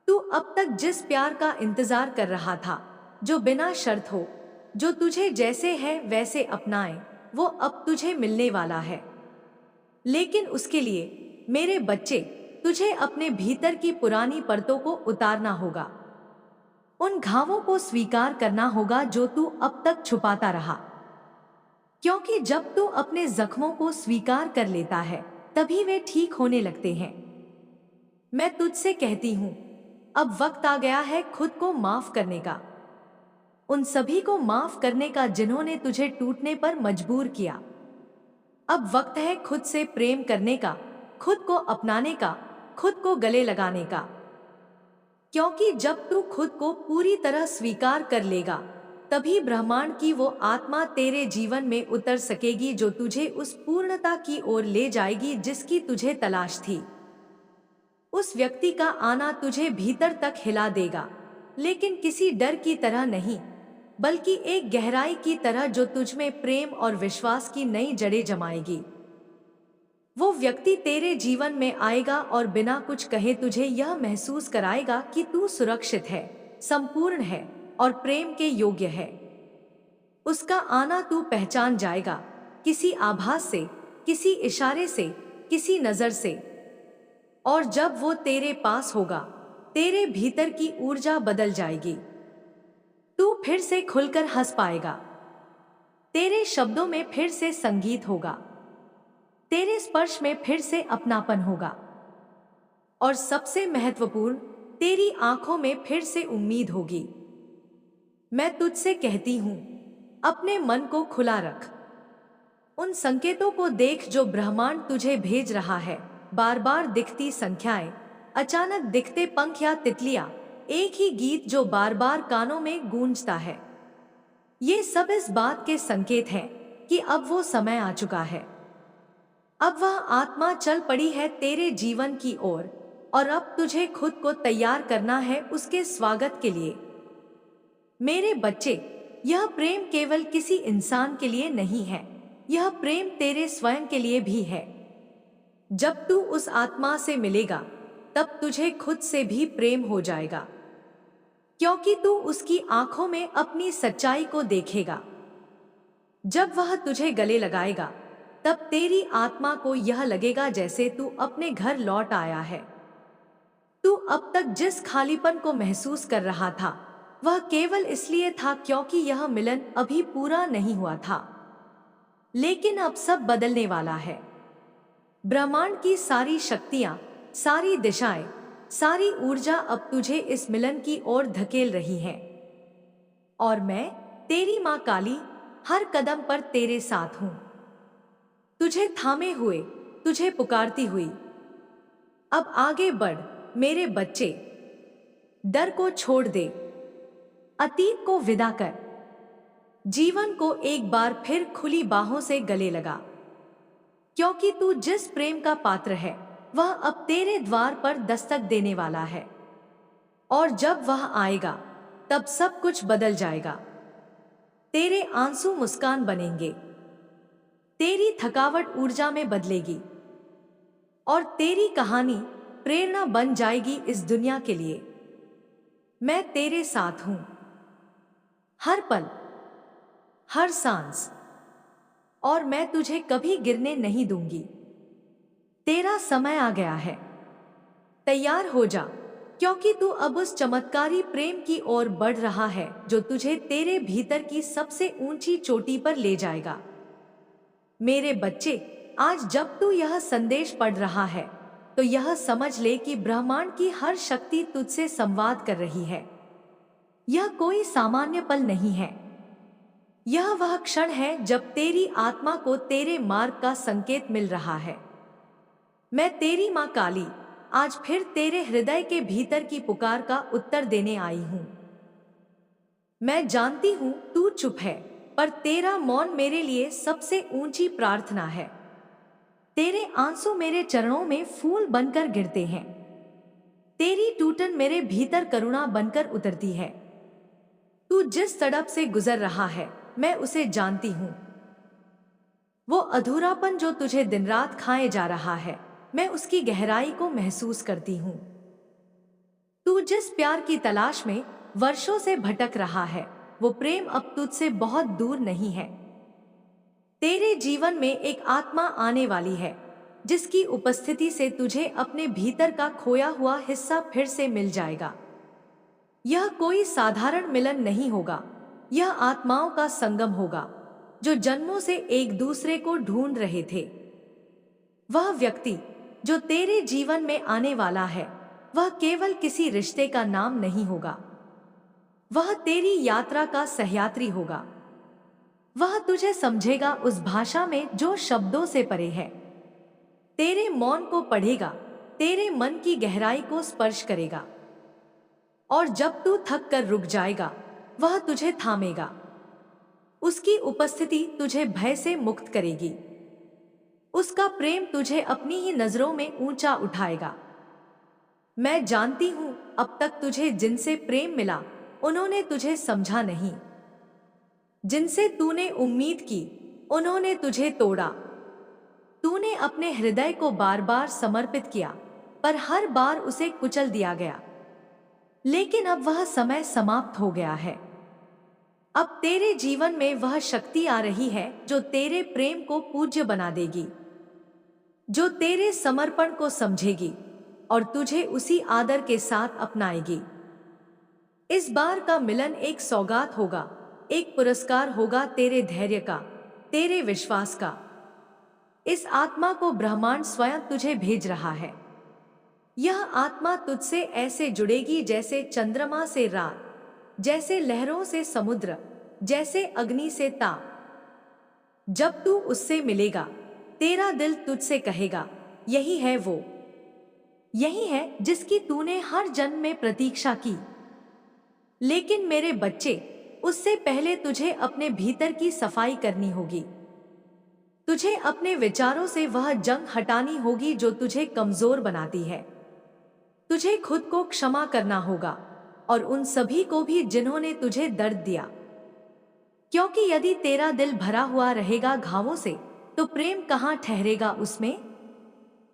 तू अब तक जिस प्यार का इंतजार कर रहा था, जो बिना शर्त हो, जो तुझे जैसे है वैसे अपनाए, वो अब तुझे मिलने वाला है। लेकिन उसके लिए मेरे बच्चे, तुझे अपने भीतर की पुरानी परतों को उतारना होगा। उन घावों को स्वीकार करना होगा जो तू अब तक छुपाता रहा। क्योंकि जब तू अपने जख्मों को स्वीकार कर लेता है, तभी वे ठीक होने लगते हैं। मैं तुझसे कहती हूँ, अब वक्त आ गया है खुद को माफ करने का, उन सभी को माफ करने का जिन्होंने तुझे टूटने पर मजबूर किया। अब वक्त है खुद से प्रेम करने का, खुद को अपनाने का, खुद को गले लगाने का। क्योंकि जब तू खुद को पूरी तरह स्वीकार कर लेगा, तभी ब्रह्मांड की वो आत्मा तेरे जीवन में उतर सकेगी जो तुझे उस पूर्णता की ओर ले जाएगी जिसकी तुझे तलाश थी। उस व्यक्ति का आना तुझे भीतर तक हिला देगा, लेकिन किसी डर की तरह नहीं, बल्कि एक गहराई की तरह जो तुझ में प्रेम और विश्वास की नई जड़ें जमाएगी। वो व्यक्ति तेरे जीवन में आएगा और बिना कुछ कहे तुझे यह महसूस कराएगा कि तू सुरक्षित है, संपूर्ण है और प्रेम के योग्य है। उसका आना तू पहचान जाएगा, किसी आभास से, किसी इशारे से, किसी नजर से। और जब वो तेरे पास होगा, तेरे भीतर की ऊर्जा बदल जाएगी। तू फिर से खुलकर हंस पाएगा, तेरे शब्दों में फिर से संगीत होगा, तेरे स्पर्श में फिर से अपनापन होगा, और सबसे महत्वपूर्ण, तेरी आंखों में फिर से उम्मीद होगी। मैं तुझसे कहती हूं, अपने मन को खुला रख। उन संकेतों को देख जो ब्रह्मांड तुझे भेज रहा है। बार बार दिखती संख्याएं, अचानक दिखते पंख या तितलियां, एक ही गीत जो बार बार कानों में गूंजता है। ये सब इस बात के संकेत हैं कि अब वो समय आ चुका है। अब वह आत्मा चल पड़ी है तेरे जीवन की ओर, और अब तुझे खुद को तैयार करना है उसके स्वागत के लिए। मेरे बच्चे, यह प्रेम केवल किसी इंसान के लिए नहीं है, यह प्रेम तेरे स्वयं के लिए भी है। जब तू उस आत्मा से मिलेगा, तब तुझे खुद से भी प्रेम हो जाएगा, क्योंकि तू उसकी आंखों में अपनी सच्चाई को देखेगा। जब वह तुझे गले लगाएगा, तब तेरी आत्मा को यह लगेगा जैसे तू अपने घर लौट आया है। तू अब तक जिस खालीपन को महसूस कर रहा था, वह केवल इसलिए था क्योंकि यह मिलन अभी पूरा नहीं हुआ था। लेकिन अब सब बदलने वाला है। ब्रह्मांड की सारी शक्तियां, सारी दिशाएं, सारी ऊर्जा अब तुझे इस मिलन की ओर धकेल रही है। और मैं, तेरी मां काली, हर कदम पर तेरे साथ हूं, तुझे थामे हुए, तुझे पुकारती हुई। अब आगे बढ़ मेरे बच्चे, डर को छोड़ दे, अतीत को विदा कर, जीवन को एक बार फिर खुली बाहों से गले लगा। क्योंकि तू जिस प्रेम का पात्र है, वह अब तेरे द्वार पर दस्तक देने वाला है। और जब वह आएगा, तब सब कुछ बदल जाएगा। तेरे आंसू मुस्कान बनेंगे, तेरी थकावट ऊर्जा में बदलेगी, और तेरी कहानी प्रेरणा बन जाएगी इस दुनिया के लिए। मैं तेरे साथ हूं, हर पल, हर सांस, और मैं तुझे कभी गिरने नहीं दूंगी। तेरा समय आ गया है, तैयार हो जा, क्योंकि तू अब उस चमत्कारी प्रेम की ओर बढ़ रहा है जो तुझे तेरे भीतर की सबसे ऊंची चोटी पर ले जाएगा। मेरे बच्चे, आज जब तू यह संदेश पढ़ रहा है, तो यह समझ ले कि ब्रह्मांड की हर शक्ति तुझसे संवाद कर रही है। यह कोई सामान्य पल नहीं है, यह वह क्षण है जब तेरी आत्मा को तेरे मार्ग का संकेत मिल रहा है। मैं तेरी मां काली आज फिर तेरे हृदय के भीतर की पुकार का उत्तर देने आई हूं। मैं जानती हूं तू चुप है, पर तेरा मौन मेरे लिए सबसे ऊंची प्रार्थना है। तेरे आंसू मेरे चरणों में फूल बनकर गिरते हैं, तेरी टूटन मेरे भीतर करुणा बनकर उतरती है। तू जिस तड़प से गुजर रहा है, मैं उसे जानती हूं। वो अधूरापन जो तुझे दिन रात खाए जा रहा है, मैं उसकी गहराई को महसूस करती हूं। तू जिस प्यार की तलाश में वर्षों से भटक रहा है, वो प्रेम अब तुझसे बहुत दूर नहीं है। तेरे जीवन में एक आत्मा आने वाली है, जिसकी उपस्थिति से तुझे अपने भीतर का खोया हुआ हिस्सा फिर से मिल जाएगा। यह कोई साधारण मिलन नहीं होगा, यह आत्माओं का संगम होगा, जो जन्मों से एक दूसरे को ढूंढ रहे थे। वह व्यक्ति जो तेरे जीवन में आने वाला है वह केवल किसी रिश्ते का नाम नहीं होगा, वह तेरी यात्रा का सहयात्री होगा। वह तुझे समझेगा उस भाषा में जो शब्दों से परे है, तेरे मौन को पढ़ेगा, तेरे मन की गहराई को स्पर्श करेगा। और जब तू थक कर रुक जाएगा वह तुझे थामेगा। उसकी उपस्थिति तुझे भय से मुक्त करेगी। उसका प्रेम तुझे अपनी ही नजरों में ऊंचा उठाएगा। मैं जानती हूं अब तक तुझे जिनसे प्रेम मिला उन्होंने तुझे समझा नहीं, जिनसे तूने उम्मीद की उन्होंने तुझे तोड़ा। तूने अपने हृदय को बार बार समर्पित किया पर हर बार उसे कुचल दिया गया। लेकिन अब वह समय समाप्त हो गया है। अब तेरे जीवन में वह शक्ति आ रही है जो तेरे प्रेम को पूज्य बना देगी, जो तेरे समर्पण को समझेगी और तुझे उसी आदर के साथ अपनाएगी। इस बार का मिलन एक सौगात होगा, एक पुरस्कार होगा तेरे धैर्य का, तेरे विश्वास का। इस आत्मा को ब्रह्मांड स्वयं तुझे भेज रहा है। यह आत्मा तुझसे ऐसे जुड़ेगी जैसे चंद्रमा से रात, जैसे लहरों से समुद्र, जैसे अग्नि से ताप। जब तू उससे मिलेगा तेरा दिल तुझसे कहेगा यही है वो, यही है जिसकी तूने हर जन्म में प्रतीक्षा की। लेकिन मेरे बच्चे, उससे पहले तुझे अपने भीतर की सफाई करनी होगी। तुझे अपने विचारों से वह जंग हटानी होगी जो तुझे कमजोर बनाती है। तुझे खुद को क्षमा करना होगा और उन सभी को भी जिन्होंने तुझे दर्द दिया। क्योंकि यदि तेरा दिल भरा हुआ रहेगा घावों से तो प्रेम कहाँ ठहरेगा उसमें।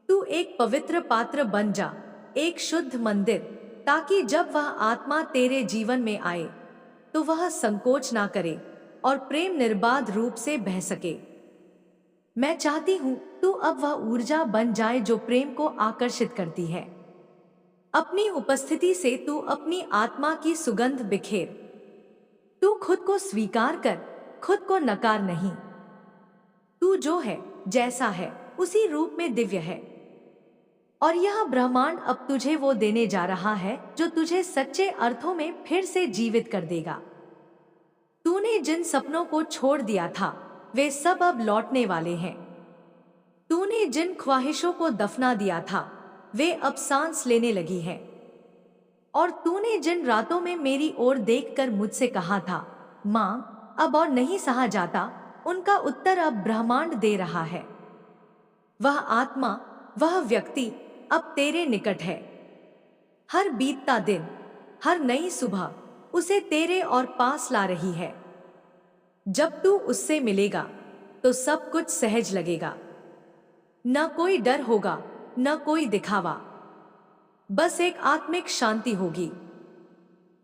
तू एक पवित्र पात्र बन जा, एक शुद्ध मंदिर, ताकि जब वह आत्मा तेरे जीवन में आए तो वह संकोच ना करे और प्रेम निर्बाध रूप से बह सके। मैं चाहती हूं तू अब वह ऊर्जा बन जाए जो प्रेम को आकर्षित करती है। अपनी उपस्थिति से तू अपनी आत्मा की सुगंध बिखेर। तू खुद को स्वीकार कर, खुद को नकार नहीं। तू जो है, जैसा है, उसी रूप में दिव्य है। और यह ब्रह्मांड अब तुझे वो देने जा रहा है जो तुझे सच्चे अर्थों में फिर से जीवित कर देगा। तूने जिन सपनों को छोड़ दिया था वे सब अब लौटने वाले हैं। तूने जिन ख्वाहिशों को दफना दिया था वे अब सांस लेने लगी हैं। और तूने जिन रातों में मेरी ओर देखकर मुझसे कहा था, माँ अब और नहीं सहा जाता, उनका उत्तर अब ब्रह्मांड दे रहा है। वह आत्मा, वह व्यक्ति अब तेरे निकट है। हर बीतता दिन, हर नई सुबह उसे तेरे और पास ला रही है। जब तू उससे मिलेगा तो सब कुछ सहज लगेगा। न कोई डर होगा, न कोई दिखावा, बस एक आत्मिक शांति होगी।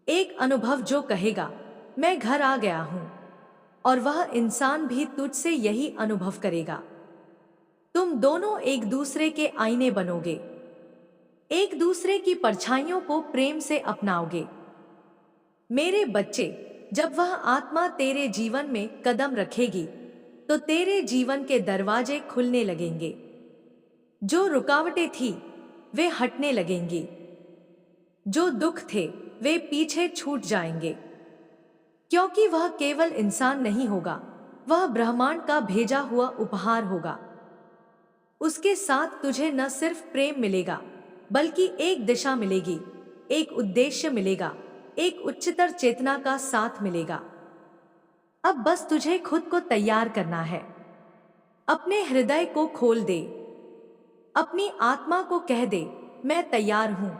एक अनुभव जो कहेगा मैं घर आ गया हूं। और वह इंसान भी तुझसे यही अनुभव करेगा। तुम दोनों एक दूसरे के आईने बनोगे, एक दूसरे की परछाइयों को प्रेम से अपनाओगे। मेरे बच्चे, जब वह आत्मा तेरे जीवन में कदम रखेगी तो तेरे जीवन के दरवाजे खुलने लगेंगे। जो रुकावटें थी वे हटने लगेंगी, जो दुख थे वे पीछे छूट जाएंगे। क्योंकि वह केवल इंसान नहीं होगा, वह ब्रह्मांड का भेजा हुआ उपहार होगा। उसके साथ तुझे न सिर्फ प्रेम मिलेगा बल्कि एक दिशा मिलेगी, एक उद्देश्य मिलेगा, एक उच्चतर चेतना का साथ मिलेगा। अब बस तुझे खुद को तैयार करना है। अपने हृदय को खोल दे, अपनी आत्मा को कह दे, मैं तैयार हूं।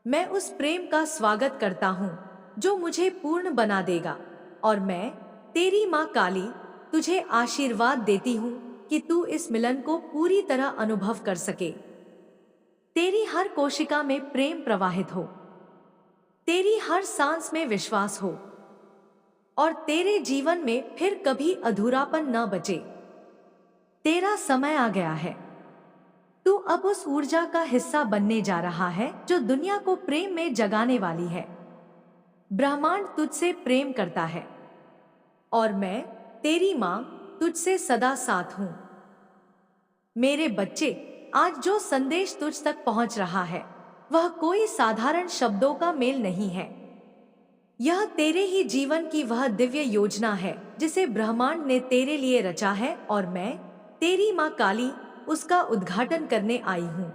मैं उस प्रेम का स्वागत करता हूं जो मुझे पूर्ण बना देगा। और मैं, तेरी मां काली, तुझे आशीर्वाद देती हूं कि तू इस मिलन को पूरी तरह अनुभव कर सके। तेरी हर कोशिका में प्रेम प्रवाहित हो, तेरी हर सांस में विश्वास हो और तेरे जीवन में फिर कभी अधूरापन न बचे। तेरा समय आ गया है। तू अब उस ऊर्जा का हिस्सा बनने जा रहा है जो दुनिया को प्रेम में जगाने वाली है। ब्रह्मांड तुझसे प्रेम करता है और मैं, तेरी मां, तुझसे सदा साथ हूं। मेरे बच्चे, आज जो संदेश तुझ तक पहुंच रहा है वह कोई साधारण शब्दों का मेल नहीं है। यह तेरे ही जीवन की वह दिव्य योजना है जिसे ब्रह्मांड ने तेरे लिए रचा है, और मैं, तेरी माँ काली, उसका उद्घाटन करने आई हूँ।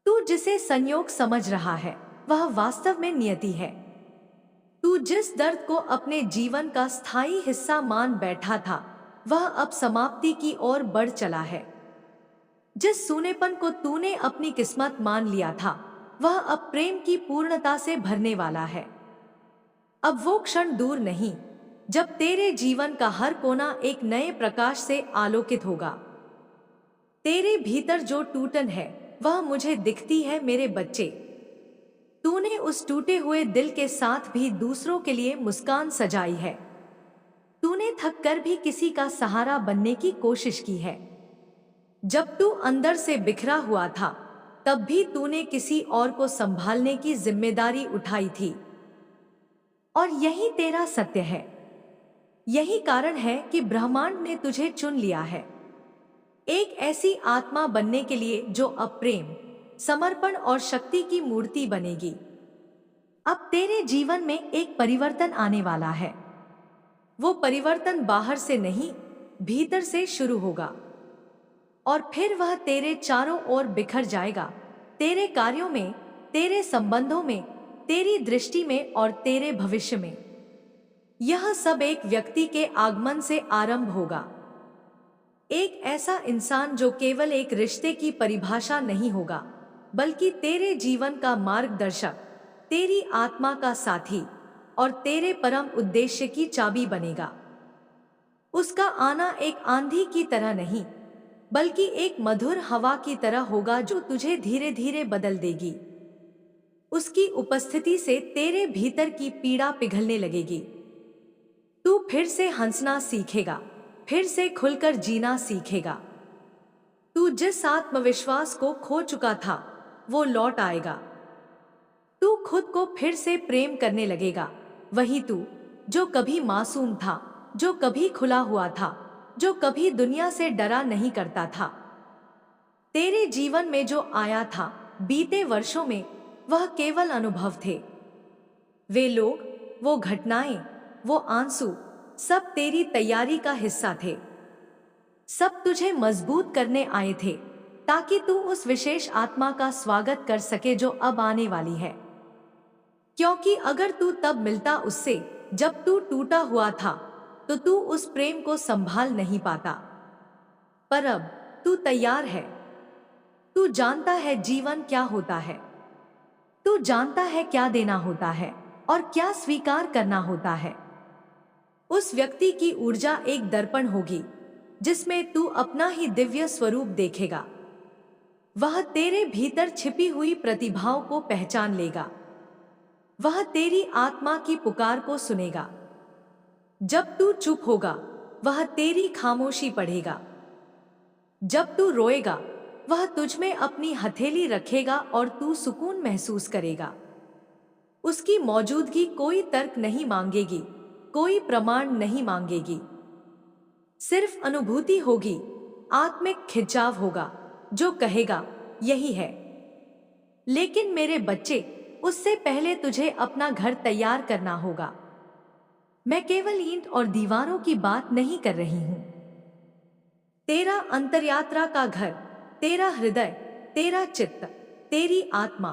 तू जिसे संयोग समझ रहा है वह वास्तव में नियति है। तू जिस दर्द को अपने जीवन का स्थायी हिस्सा मान बैठा था वह अब समाप्ति की ओर बढ़ चला है। जिस सूनेपन को तूने अपनी किस्मत मान लिया था वह अब प्रेम की पूर्णता से भरने वाला है। अब वो क्षण दूर नहीं जब तेरे जीवन का हर कोना एक नए प्रकाश से आलोकित होगा। तेरे भीतर जो टूटन है वह मुझे दिखती है मेरे बच्चे। तूने उस टूटे हुए दिल के साथ भी दूसरों के लिए मुस्कान सजाई है। तूने थक कर भी किसी का सहारा बनने की कोशिश की है। जब तू अंदर से बिखरा हुआ था तब भी तूने किसी और को संभालने की जिम्मेदारी उठाई थी। और यही तेरा सत्य है। यही कारण है कि ब्रह्मांड ने तुझे चुन लिया है, एक ऐसी आत्मा बनने के लिए जो अब प्रेम, समर्पण और शक्ति की मूर्ति बनेगी। अब तेरे जीवन में एक परिवर्तन आने वाला है। वो परिवर्तन बाहर से नहीं, भीतर से शुरू होगा, और फिर वह तेरे चारों ओर बिखर जाएगा। तेरे कार्यों में, तेरे संबंधों में, तेरी दृष्टि में और तेरे भविष्य में। यह सब एक व्यक्ति के आगमन से आरंभ होगा। एक ऐसा इंसान जो केवल एक रिश्ते की परिभाषा नहीं होगा बल्कि तेरे जीवन का मार्गदर्शक, तेरी आत्मा का साथी और तेरे परम उद्देश्य की चाबी बनेगा। उसका आना एक आंधी की तरह नहीं बल्कि एक मधुर हवा की तरह होगा जो तुझे धीरे धीरे बदल देगी। उसकी उपस्थिति से तेरे भीतर की पीड़ा पिघलने लगेगी। तू फिर से हंसना सीखेगा, फिर से खुलकर जीना सीखेगा। तू जिस आत्मविश्वास को खो चुका था वो लौट आएगा। तू खुद को फिर से प्रेम करने लगेगा। वही तू जो कभी मासूम था, जो कभी खुला हुआ था, जो कभी दुनिया से डरा नहीं करता था। तेरे जीवन में जो आया था बीते वर्षों में वह केवल अनुभव थे। वे लोग, वो घटनाएं, वो आंसू, सब तेरी तैयारी का हिस्सा थे। सब तुझे मजबूत करने आए थे ताकि तू उस विशेष आत्मा का स्वागत कर सके जो अब आने वाली है। क्योंकि अगर तू तब मिलता उससे जब तू टूटा हुआ था तो तू उस प्रेम को संभाल नहीं पाता। पर अब तू तैयार है। तू जानता है जीवन क्या होता है। तू जानता है क्या देना होता है और क्या स्वीकार करना होता है। उस व्यक्ति की ऊर्जा एक दर्पण होगी जिसमें तू अपना ही दिव्य स्वरूप देखेगा। वह तेरे भीतर छिपी हुई प्रतिभाओं को पहचान लेगा। वह तेरी आत्मा की पुकार को सुनेगा। जब तू चुप होगा वह तेरी खामोशी पढ़ेगा। जब तू रोएगा वह तुझमें अपनी हथेली रखेगा और तू सुकून महसूस करेगा। उसकी मौजूदगी कोई तर्क नहीं मांगेगी, कोई प्रमाण नहीं मांगेगी। सिर्फ अनुभूति होगी, आत्मिक खिंचाव होगा जो कहेगा यही है। लेकिन मेरे बच्चे, उससे पहले तुझे अपना घर तैयार करना होगा। मैं केवल ईंट और दीवारों की बात नहीं कर रही हूं। तेरा अंतर्यात्रा का घर, तेरा हृदय, तेरा चित्त, तेरी आत्मा,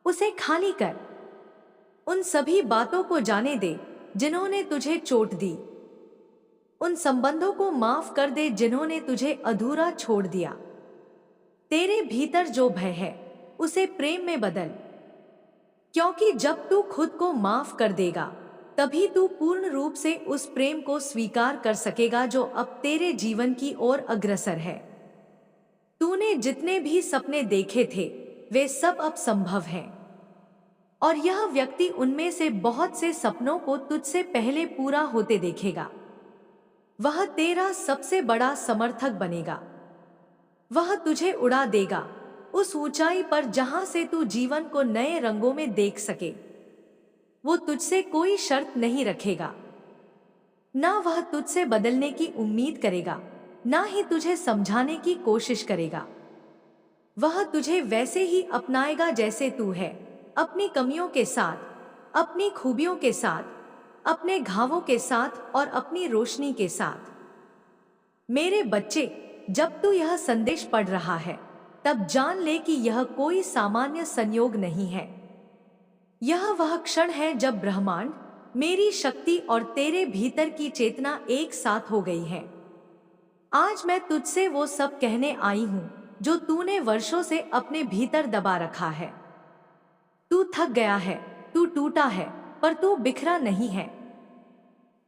उसे खाली कर। उन सभी बातों को जाने दे जिन्होंने तुझे चोट दी। उन संबंधों को माफ कर दे जिन्होंने तुझे अधूरा छोड़ दिया। तेरे भीतर जो भय है उसे प्रेम में बदल। क्योंकि जब तू खुद को माफ कर देगा तभी तू पूर्ण रूप से उस प्रेम को स्वीकार कर सकेगा जो अब तेरे जीवन की ओर अग्रसर है। तूने जितने भी सपने देखे थे वे सब अब संभव हैं, और यह व्यक्ति उनमें से बहुत से सपनों को तुझसे पहले पूरा होते देखेगा। वह तेरा सबसे बड़ा समर्थक बनेगा। वह तुझे उड़ा देगा उस ऊंचाई पर जहां से तू जीवन को नए रंगों में देख सके। वो तुझसे कोई शर्त नहीं रखेगा, ना वह तुझसे बदलने की उम्मीद करेगा। ना ही तुझे समझाने की कोशिश करेगा। वह तुझे वैसे ही अपनाएगा जैसे तू है, अपनी कमियों के साथ, अपनी खूबियों के साथ, अपने घावों के साथ और अपनी रोशनी के साथ। मेरे बच्चे, जब तू यह संदेश पढ़ रहा है, तब जान ले कि यह कोई सामान्य संयोग नहीं है। यह वह क्षण है जब ब्रह्मांड, मेरी शक्ति और तेरे भीतर की चेतना एक साथ हो गई है। आज मैं तुझसे वो सब कहने आई हूँ जो तूने वर्षों से अपने भीतर दबा रखा है। तू थक गया है, तू टूटा है, पर तू बिखरा नहीं है।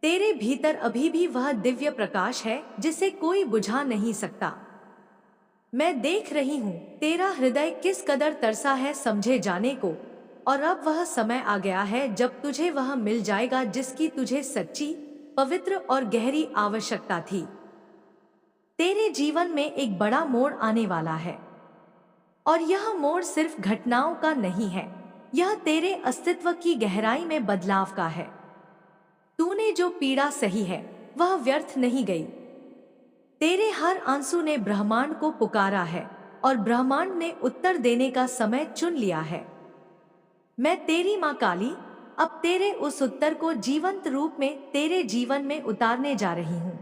तेरे भीतर अभी भी वह दिव्य प्रकाश है जिसे कोई बुझा नहीं सकता। मैं देख रही हूँ तेरा हृदय किस कदर तरसा है समझे जाने को, और अब वह समय आ गया है जब तुझे वह मिल जाएगा जिसकी तुझे सच्ची, पवित्र और गहरी आवश्यकता थी। तेरे जीवन में एक बड़ा मोड़ आने वाला है, और यह मोड़ सिर्फ घटनाओं का नहीं है, यह तेरे अस्तित्व की गहराई में बदलाव का है। तूने जो पीड़ा सही है, वह व्यर्थ नहीं गई। तेरे हर आंसू ने ब्रह्मांड को पुकारा है, और ब्रह्मांड ने उत्तर देने का समय चुन लिया है। मैं तेरी माँ काली अब तेरे उस उत्तर को जीवंत रूप में तेरे जीवन में उतारने जा रही हूँ।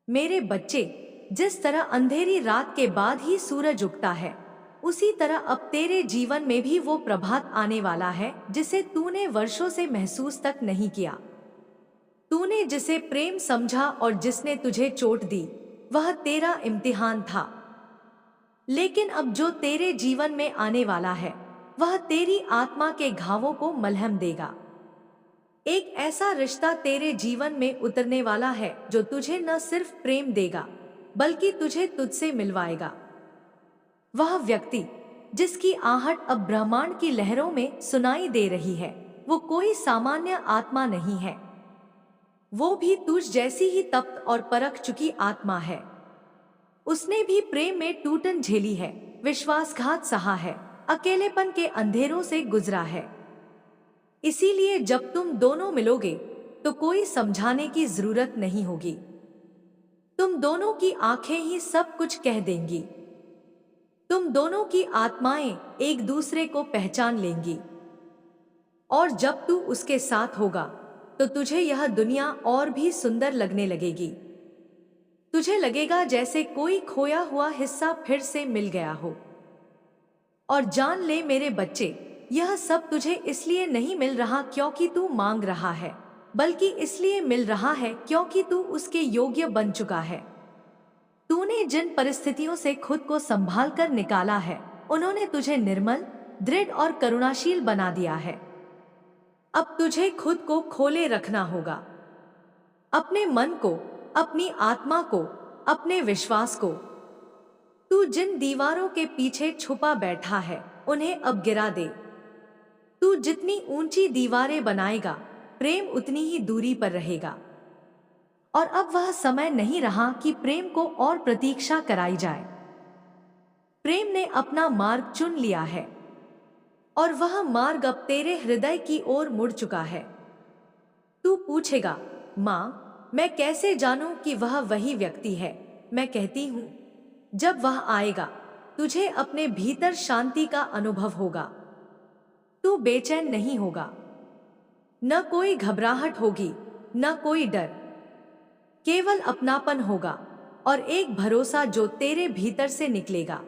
मेरे बच्चे, जिस तरह अंधेरी रात के बाद ही सूरज उगता है, उसी तरह अब तेरे जीवन में भी वो प्रभात आने वाला है जिसे तूने वर्षों से महसूस तक नहीं किया। तूने जिसे प्रेम समझा और जिसने तुझे चोट दी, वह तेरा इम्तिहान था। लेकिन अब जो तेरे जीवन में आने वाला है, वह तेरी आत्मा के घावों को मलहम देगा। एक ऐसा रिश्ता तेरे जीवन में उतरने वाला है जो तुझे न सिर्फ प्रेम देगा, बल्कि तुझे तुझसे मिलवाएगा। वह व्यक्ति जिसकी आहट अब ब्रह्मांड की लहरों में सुनाई दे रही है, वो कोई सामान्य आत्मा नहीं है। वो भी तुझ जैसी ही तप्त और परख चुकी आत्मा है। उसने भी प्रेम में टूटन झेली है, विश्वासघात सहा है, अकेलेपन के अंधेरों से गुजरा है। इसीलिए जब तुम दोनों मिलोगे तो कोई समझाने की जरूरत नहीं होगी। तुम दोनों की आंखें ही सब कुछ कह देंगी। तुम दोनों की आत्माएं एक दूसरे को पहचान लेंगी। और जब तू उसके साथ होगा तो तुझे यह दुनिया और भी सुंदर लगने लगेगी। तुझे लगेगा जैसे कोई खोया हुआ हिस्सा फिर से मिल गया हो। और जान ले मेरे बच्चे, यह सब तुझे इसलिए नहीं मिल रहा क्योंकि तू मांग रहा है, बल्कि इसलिए मिल रहा है क्योंकि तू उसके योग्य बन चुका है। तूने जिन परिस्थितियों से खुद को संभाल कर निकाला है, उन्होंने तुझे निर्मल, दृढ़ और करुणाशील बना दिया है। अब तुझे खुद को खोले रखना होगा। अपने मन को, अपनी आत्मा को, अपने विश्वास को। तू जिन दीवारों के पीछे छुपा बैठा है, उन्हें अब गिरा दे। तू जितनी ऊंची दीवारें बनाएगा, प्रेम उतनी ही दूरी पर रहेगा। और अब वह समय नहीं रहा कि प्रेम को और प्रतीक्षा कराई जाए। प्रेम ने अपना मार्ग चुन लिया है, और वह मार्ग अब तेरे हृदय की ओर मुड़ चुका है। तू पूछेगा, माँ, मैं कैसे जानूं कि वह वही व्यक्ति है? मैं कहती हूँ, जब वह आएगा, तुझे अपने भीतर शांति का अनुभव होगा। तू बेचैन नहीं होगा, न कोई घबराहट होगी, न कोई डर। केवल अपनापन होगा और एक भरोसा जो तेरे भीतर से निकलेगा।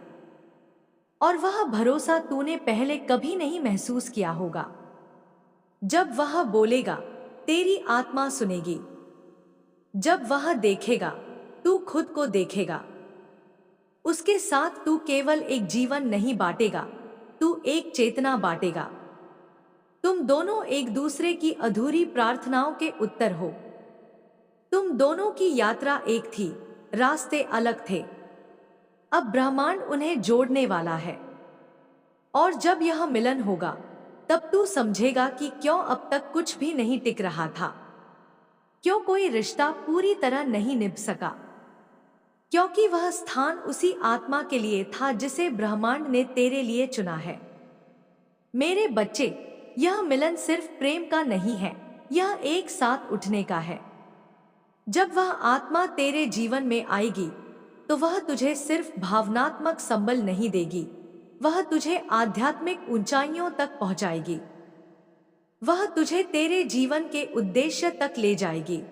और वह भरोसा तूने पहले कभी नहीं महसूस किया होगा। जब वह बोलेगा, तेरी आत्मा सुनेगी। जब वह देखेगा, तू खुद को देखेगा। उसके साथ तू केवल एक जीवन नहीं बांटेगा, तू एक चेतना बांटेगा। तुम दोनों एक दूसरे की अधूरी प्रार्थनाओं के उत्तर हो। तुम दोनों की यात्रा एक थी, रास्ते अलग थे। अब ब्रह्मांड उन्हें जोड़ने वाला है। और जब यह मिलन होगा, तब तू समझेगा कि क्यों अब तक कुछ भी नहीं टिक रहा था, क्यों कोई रिश्ता पूरी तरह नहीं निभ सका, क्योंकि वह स्थान उसी आत्मा के लिए था जिसे ब्रह्मांड ने तेरे लिए चुना है। मेरे बच्चे, यह मिलन सिर्फ प्रेम का नहीं है, यह एक साथ उठने का है। जब वह आत्मा तेरे जीवन में आएगी तो वह तुझे सिर्फ भावनात्मक संबल नहीं देगी, वह तुझे आध्यात्मिक ऊंचाइयों तक पहुंचाएगी। वह तुझे तेरे जीवन के उद्देश्य तक ले जाएगी।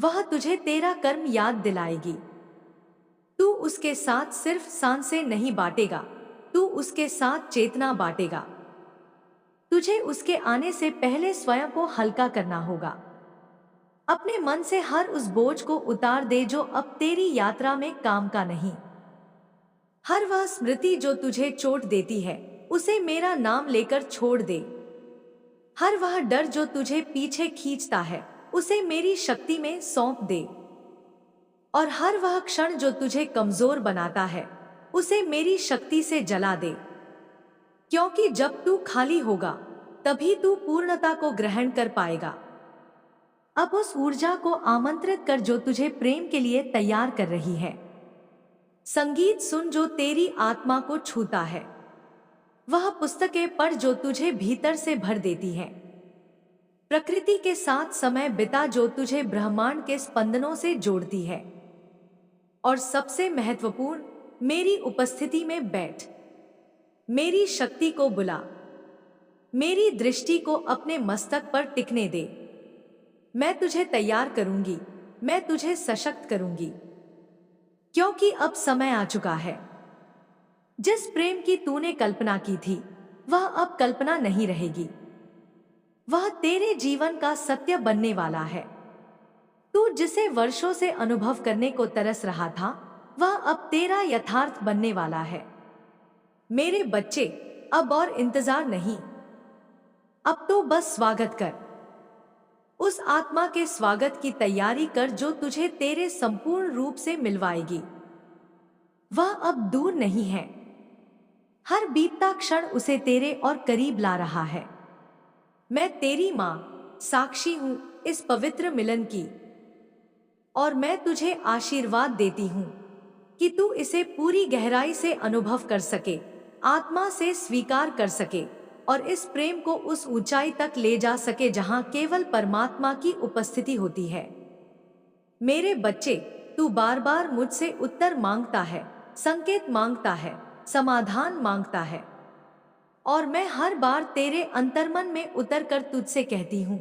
वह तुझे तेरा कर्म याद दिलाएगी। तू उसके साथ सिर्फ सांसें नहीं बांटेगा, तू उसके साथ चेतना बांटेगा। तुझे उसके आने से पहले स्वयं को हल्का करना होगा। अपने मन से हर उस बोझ को उतार दे जो अब तेरी यात्रा में काम का नहीं। हर वह स्मृति जो तुझे चोट देती है, उसे मेरा नाम लेकर छोड़ दे। हर वह डर जो तुझे पीछे खींचता है, उसे मेरी शक्ति में सौंप दे। और हर वह क्षण जो तुझे कमजोर बनाता है, उसे मेरी शक्ति से जला दे। क्योंकि जब तू खाली होगा तभी तू पूर्णता को ग्रहण कर पाएगा। अब उस ऊर्जा को आमंत्रित कर जो तुझे प्रेम के लिए तैयार कर रही है। संगीत सुन जो तेरी आत्मा को छूता है। वह पुस्तकें पढ़ जो तुझे भीतर से भर देती हैं। प्रकृति के साथ समय बिता जो तुझे ब्रह्मांड के स्पंदनों से जोड़ती है। और सबसे महत्वपूर्ण, मेरी उपस्थिति में बैठ। मेरी शक्ति को बुला। मेरी दृष्टि को अपने मस्तक पर टिकने दे। मैं तुझे तैयार करूंगी, मैं तुझे सशक्त करूंगी। क्योंकि अब समय आ चुका है। जिस प्रेम की तूने कल्पना की थी, वह अब कल्पना नहीं रहेगी। वह तेरे जीवन का सत्य बनने वाला है। तू जिसे वर्षों से अनुभव करने को तरस रहा था, वह अब तेरा यथार्थ बनने वाला है। मेरे बच्चे, अब और इंतजार नहीं। अब तो बस स्वागत कर। उस आत्मा के स्वागत की तैयारी कर जो तुझे तेरे संपूर्ण रूप से मिलवाएगी। वह अब दूर नहीं है। हर बीतता क्षण उसे तेरे और करीब ला रहा है। मैं तेरी मां साक्षी हूं इस पवित्र मिलन की। और मैं तुझे आशीर्वाद देती हूं कि तू इसे पूरी गहराई से अनुभव कर सके, आत्मा से स्वीकार कर सके और इस प्रेम को उस ऊंचाई तक ले जा सके जहां केवल परमात्मा की उपस्थिति होती है। मेरे बच्चे, तू बार बार मुझसे उत्तर मांगता है, संकेत मांगता है, समाधान मांगता है। और मैं हर बार तेरे अंतर्मन में उतर कर तुझसे कहती हूं,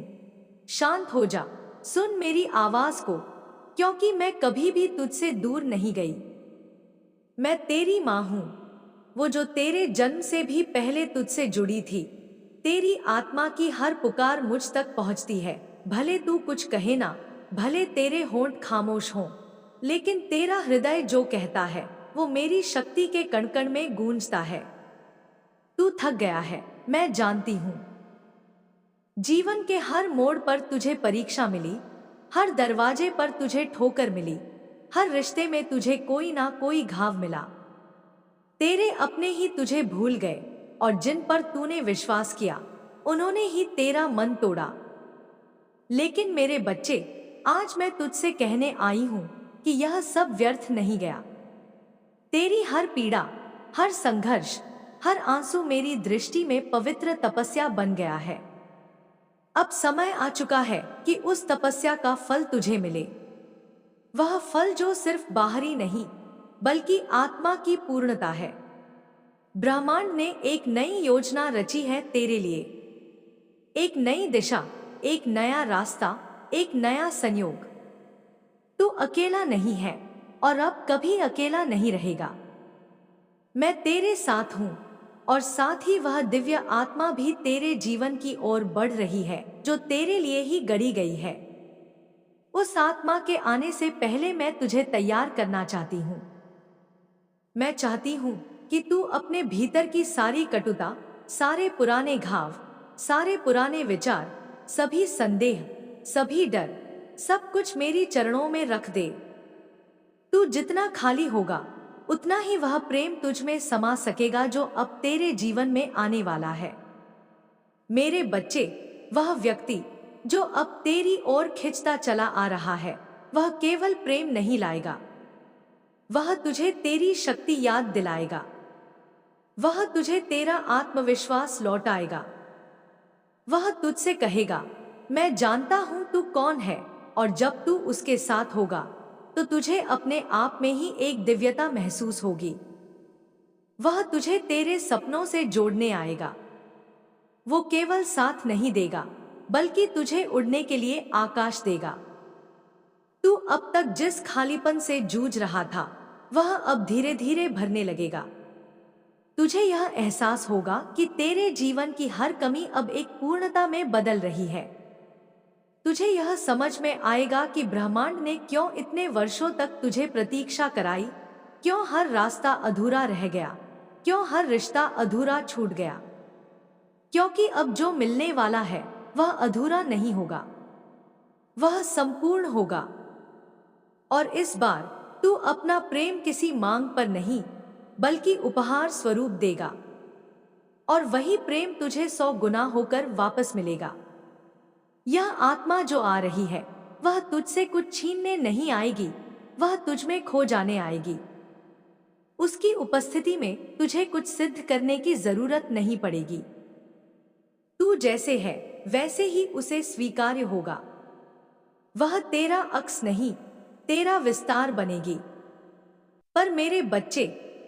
शांत हो जा, सुन मेरी आवाज को, क्योंकि मैं कभी भी तुझसे दूर नहीं गई। मैं तेरी मां हूं, वो जो तेरे जन्म से भी पहले तुझसे जुड़ी थी। तेरी आत्मा की हर पुकार मुझ तक पहुंचती है। भले तू कुछ कहे ना, भले तेरे होंठ खामोश हों, लेकिन तेरा हृदय जो कहता है वो मेरी शक्ति के कण-कण में गूंजता है। तू थक गया है, मैं जानती हूं। जीवन के हर मोड़ पर तुझे परीक्षा मिली, हर दरवाजे पर तुझे ठोकर मिली, हर रिश्ते में तुझे कोई ना कोई घाव मिला। तेरे अपने ही तुझे भूल गए और जिन पर तूने विश्वास किया, उन्होंने ही तेरा मन तोड़ा। लेकिन मेरे बच्चे, आज मैं तुझसे कहने आई हूं कि यह सब व्यर्थ नहीं गया। तेरी हर पीड़ा, हर संघर्ष, हर आंसू मेरी दृष्टि में पवित्र तपस्या बन गया है। अब समय आ चुका है कि उस तपस्या का फल तुझे मिले। वह फल जो सिर्फ बाहरी नहीं, बल्कि आत्मा की पूर्णता है। ब्रह्मांड ने एक नई योजना रची है तेरे लिए। एक नई दिशा, एक नया रास्ता, एक नया संयोग। तू अकेला नहीं है और अब कभी अकेला नहीं रहेगा। मैं तेरे साथ हूं और साथ ही वह दिव्य आत्मा भी तेरे जीवन की ओर बढ़ रही है जो तेरे लिए ही गढ़ी गई है। उस आत्मा के आने से पहले मैं तुझे तैयार करना चाहती हूं। मैं चाहती हूं कि तू अपने भीतर की सारी कटुता, सारे पुराने घाव, सारे पुराने विचार, सभी संदेह, सभी डर, सब कुछ मेरी चरणों में रख दे। तू जितना खाली होगा, उतना ही वह प्रेम तुझ में समा सकेगा जो अब तेरे जीवन में आने वाला है। मेरे बच्चे, वह व्यक्ति जो अब तेरी ओर खिंचता चला आ रहा है, वह केवल प्रेम नहीं लाएगा। वह तुझे तेरी शक्ति याद दिलाएगा। वह तुझे तेरा आत्मविश्वास लौटाएगा। वह तुझसे कहेगा, मैं जानता हूं तू कौन है, और जब तू उसके साथ होगा तो तुझे अपने आप में ही एक दिव्यता महसूस होगी। वह तुझे तेरे सपनों से जोड़ने आएगा। वो केवल साथ नहीं देगा बल्कि तुझे उड़ने के लिए आकाश देगा। तू अब तक जिस खालीपन से जूझ रहा था वह अब धीरे धीरे भरने लगेगा। तुझे यह एहसास होगा कि तेरे जीवन की हर कमी अब एक पूर्णता में बदल रही है। तुझे यह समझ में आएगा कि ब्रह्मांड ने क्यों इतने वर्षों तक तुझे प्रतीक्षा कराई, क्यों हर रास्ता अधूरा रह गया, क्यों हर रिश्ता अधूरा छूट गया। क्योंकि अब जो मिलने वाला है वह अधूरा नहीं होगा, वह संपूर्ण होगा। और इस बार तू अपना प्रेम किसी मांग पर नहीं बल्कि उपहार स्वरूप देगा, और वही प्रेम तुझे 100 गुना होकर वापस मिलेगा। यह आत्मा जो आ रही है वह तुझसे कुछ छीनने नहीं आएगी, वह तुझ में खो जाने आएगी। उसकी उपस्थिति में तुझे कुछ सिद्ध करने की जरूरत नहीं पड़ेगी। तू जैसे है वैसे ही उसे स्वीकार्य होगा। वह तेरा अक्स नहीं, तेरा विस्तार बनेगी। पर मेरे बच्चे,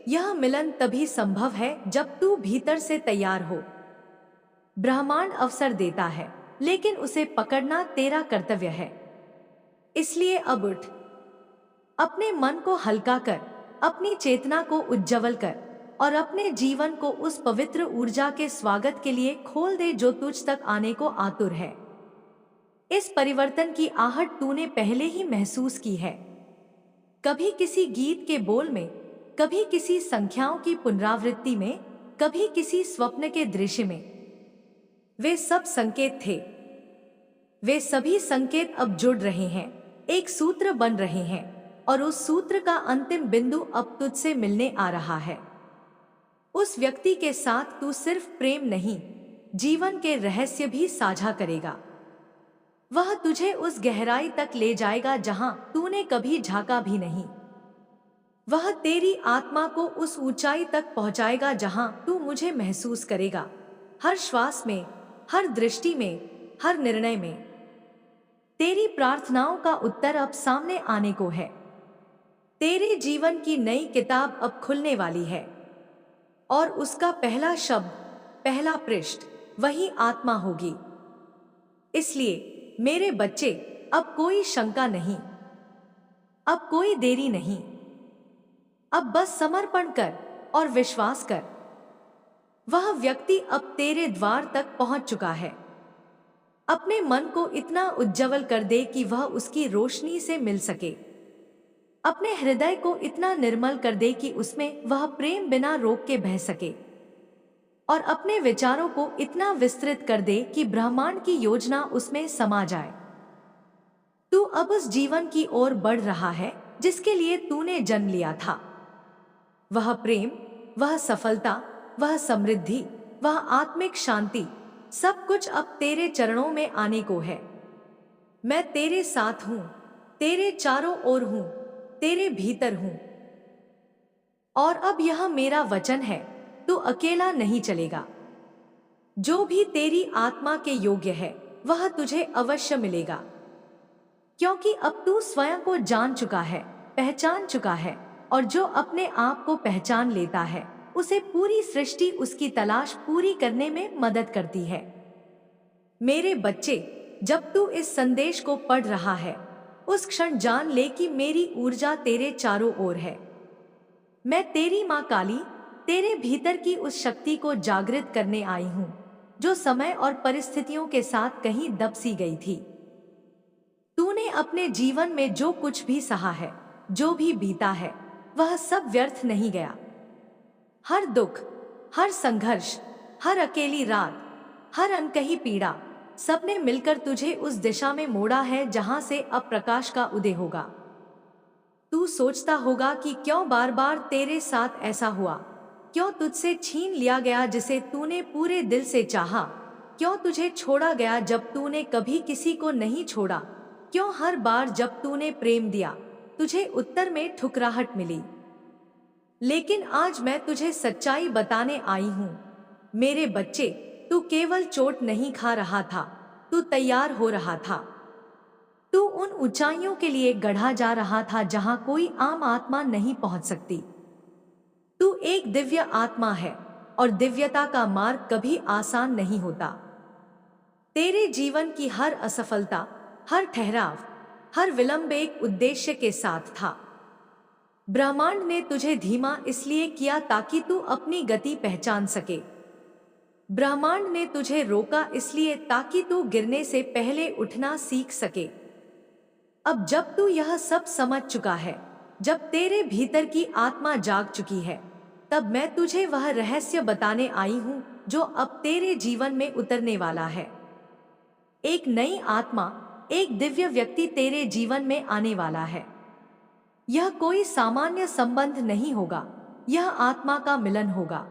यह मिलन तभी संभव है जब तू भीतर से तैयार हो। ब्रह्मांड अवसर देता है लेकिन उसे पकड़ना तेरा कर्तव्य है। इसलिए अब उठ, अपने मन को हल्का कर, अपनी चेतना को उज्जवल कर और अपने जीवन को उस पवित्र ऊर्जा के स्वागत के लिए खोल दे जो तुझ तक आने को आतुर है। इस परिवर्तन की आहट तूने पहले ही महसूस की है, कभी किसी गीत के बोल में, कभी किसी संख्याओं की पुनरावृत्ति में, कभी किसी स्वप्न के दृश्य में। वे सब संकेत थे। वे सभी संकेत अब जुड़ रहे हैं, एक सूत्र बन रहे हैं, और उस सूत्र का अंतिम बिंदु अब तुझसे मिलने आ रहा है। उस व्यक्ति के साथ तू सिर्फ प्रेम नहीं, जीवन के रहस्य भी साझा करेगा। वह तुझे उस गहराई तक ले जाएगा जहां तूने कभी झांका भी नहीं। वह तेरी आत्मा को उस ऊंचाई तक पहुंचाएगा जहां तू मुझे महसूस करेगा, हर श्वास में, हर दृष्टि में, हर निर्णय में। तेरी प्रार्थनाओं का उत्तर अब सामने आने को है। तेरे जीवन की नई किताब अब खुलने वाली है, और उसका पहला शब्द, पहला पृष्ठ वही आत्मा होगी। इसलिए मेरे बच्चे, अब कोई शंका नहीं, अब कोई देरी नहीं। अब बस समर्पण कर और विश्वास कर। वह व्यक्ति अब तेरे द्वार तक पहुंच चुका है। अपने मन को इतना उज्जवल कर दे कि वह उसकी रोशनी से मिल सके। अपने हृदय को इतना निर्मल कर दे कि उसमें वह प्रेम बिना रोक के बह सके। और अपने विचारों को इतना विस्तृत कर दे कि ब्रह्मांड की योजना उसमें समा जाए। तू अब उस जीवन की ओर बढ़ रहा है जिसके लिए तूने जन्म लिया था। वह प्रेम, वह सफलता, वह समृद्धि, वह आत्मिक शांति, सब कुछ अब तेरे चरणों में आने को है। मैं तेरे साथ हूं, तेरे चारों ओर हूं, तेरे भीतर हूं। और अब यह मेरा वचन है, तू अकेला नहीं चलेगा। जो भी तेरी आत्मा के योग्य है वह तुझे अवश्य मिलेगा, क्योंकि अब तू स्वयं को जान चुका है, पहचान चुका है, और जो अपने आप को पहचान लेता है उसे पूरी सृष्टि उसकी तलाश पूरी करने में मदद करती है। मेरे बच्चे, जब तू इस संदेश को पढ़ रहा है उस क्षण जान ले कि मेरी ऊर्जा तेरे चारों ओर है। मैं तेरी माँ काली, तेरे भीतर की उस शक्ति को जागृत करने आई हूँ जो समय और परिस्थितियों के साथ कहीं दब सी गई थी। तूने अपने जीवन में जो कुछ भी सहा है, जो भी बीता है, वह सब व्यर्थ नहीं गया। हर दुख, हर संघर्ष, हर अकेली रात, हर अनकही पीड़ा, सबने मिलकर तुझे उस दिशा में मोड़ा है जहां से अब प्रकाश का उदय होगा। तू सोचता होगा कि क्यों बार बार तेरे साथ ऐसा हुआ, क्यों तुझसे छीन लिया गया जिसे तूने पूरे दिल से चाहा, क्यों तुझे छोड़ा गया जब तूने कभी किसी को नहीं छोड़ा, क्यों हर बार जब तूने प्रेम दिया तुझे उत्तर में ठुकराहट मिली। लेकिन आज मैं तुझे सच्चाई बताने आई हूं। मेरे बच्चे, तू केवल चोट नहीं खा रहा था, तू तैयार हो रहा था। तू तू उन ऊंचाइयों के लिए गढ़ा जा रहा था जहां कोई आम आत्मा नहीं पहुंच सकती। तू एक दिव्य आत्मा है और दिव्यता का मार्ग कभी आसान नहीं होता। तेरे जीवन की हर असफलता, हर ठहराव, हर विलंब एक उद्देश्य के साथ था। ब्रह्मांड ने तुझे धीमा इसलिए किया ताकि तू अपनी गति पहचान सके। ब्रह्मांड ने तुझे रोका इसलिए ताकि तू गिरने से पहले उठना सीख सके। अब जब तू यह सब समझ चुका है, जब तेरे भीतर की आत्मा जाग चुकी है, तब मैं तुझे वह रहस्य बताने आई हूं जो अब तेरे जीवन में उतरने वाला है। एक नई आत्मा, एक दिव्य व्यक्ति तेरे जीवन में आने वाला है। यह कोई सामान्य संबंध नहीं होगा, यह आत्मा का मिलन होगा।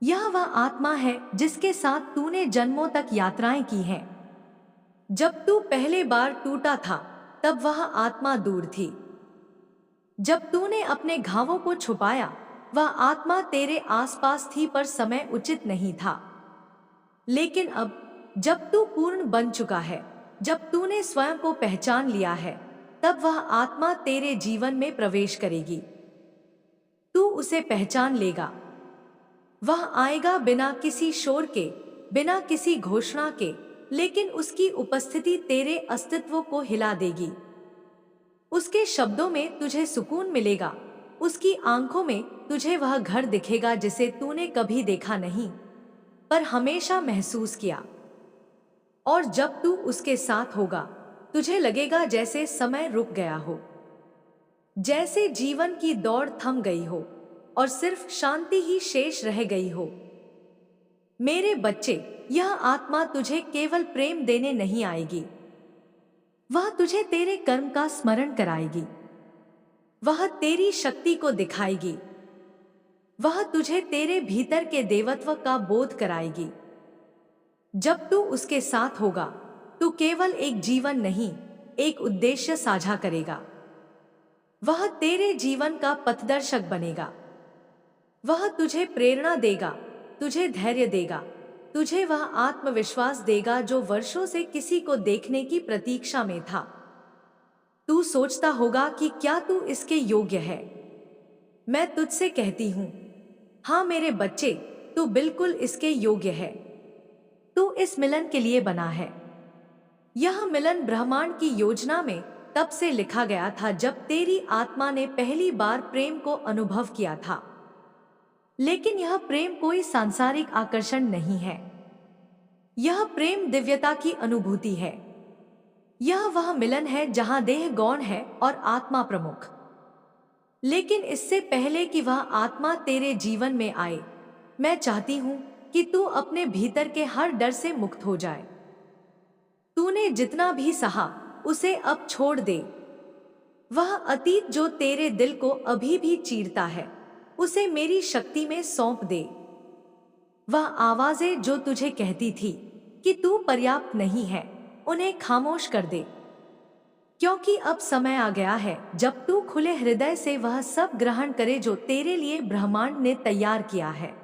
यह वह आत्मा है जिसके साथ तूने जन्मों तक यात्राएं की हैं। जब तू पहले बार टूटा था, तब वह आत्मा दूर थी। जब तूने अपने घावों को छुपाया, वह आत्मा तेरे आसपास थी पर समय उचित नहीं था। लेकिन अब जब तू पूर्ण बन चुका है, जब तूने स्वयं को पहचान लिया है, तब वह आत्मा तेरे जीवन में प्रवेश करेगी। तू उसे पहचान लेगा। वह आएगा बिना किसी शोर के, बिना किसी घोषणा के, लेकिन उसकी उपस्थिति तेरे अस्तित्व को हिला देगी। उसके शब्दों में तुझे सुकून मिलेगा, उसकी आंखों में तुझे वह घर दिखेगा जिसे तूने कभी देखा नहीं, पर हमेशा महसूस किया। और जब तू उसके साथ होगा, तुझे लगेगा जैसे समय रुक गया हो, जैसे जीवन की दौड़ थम गई हो और सिर्फ शांति ही शेष रह गई हो। मेरे बच्चे, यह आत्मा तुझे केवल प्रेम देने नहीं आएगी, वह तुझे तेरे कर्म का स्मरण कराएगी। वह तेरी शक्ति को दिखाएगी। वह तुझे तेरे भीतर के देवत्व का बोध कराएगी। जब तू उसके साथ होगा, तू केवल एक जीवन नहीं, एक उद्देश्य साझा करेगा। वह तेरे जीवन का पथदर्शक बनेगा। वह तुझे प्रेरणा देगा, तुझे धैर्य देगा, तुझे वह आत्मविश्वास देगा जो वर्षों से किसी को देखने की प्रतीक्षा में था। तू सोचता होगा कि क्या तू इसके योग्य है? मैं तुझसे कहती हूं, हाँ मेरे बच्चे, तू बिल्कुल इसके योग्य है। तू इस मिलन के लिए बना है। यह मिलन ब्रह्मांड की योजना में तब से लिखा गया था जब तेरी आत्मा ने पहली बार प्रेम को अनुभव किया था। लेकिन यह प्रेम कोई सांसारिक आकर्षण नहीं है। यह प्रेम दिव्यता की अनुभूति है। यह वह मिलन है जहां देह गौण है और आत्मा प्रमुख। लेकिन इससे पहले कि वह आत्मा तेरे जीवन में आए, मैं चाहती हूं कि तू अपने भीतर के हर डर से मुक्त हो जाए। तूने जितना भी सहा, उसे अब छोड़ दे। वह अतीत जो तेरे दिल को अभी भी चीरता है, उसे मेरी शक्ति में सौंप दे। वह आवाजें जो तुझे कहती थी कि तू पर्याप्त नहीं है, उन्हें खामोश कर दे। क्योंकि अब समय आ गया है जब तू खुले हृदय से वह सब ग्रहण करे जो तेरे लिए ब्रह्मांड ने तैयार किया है।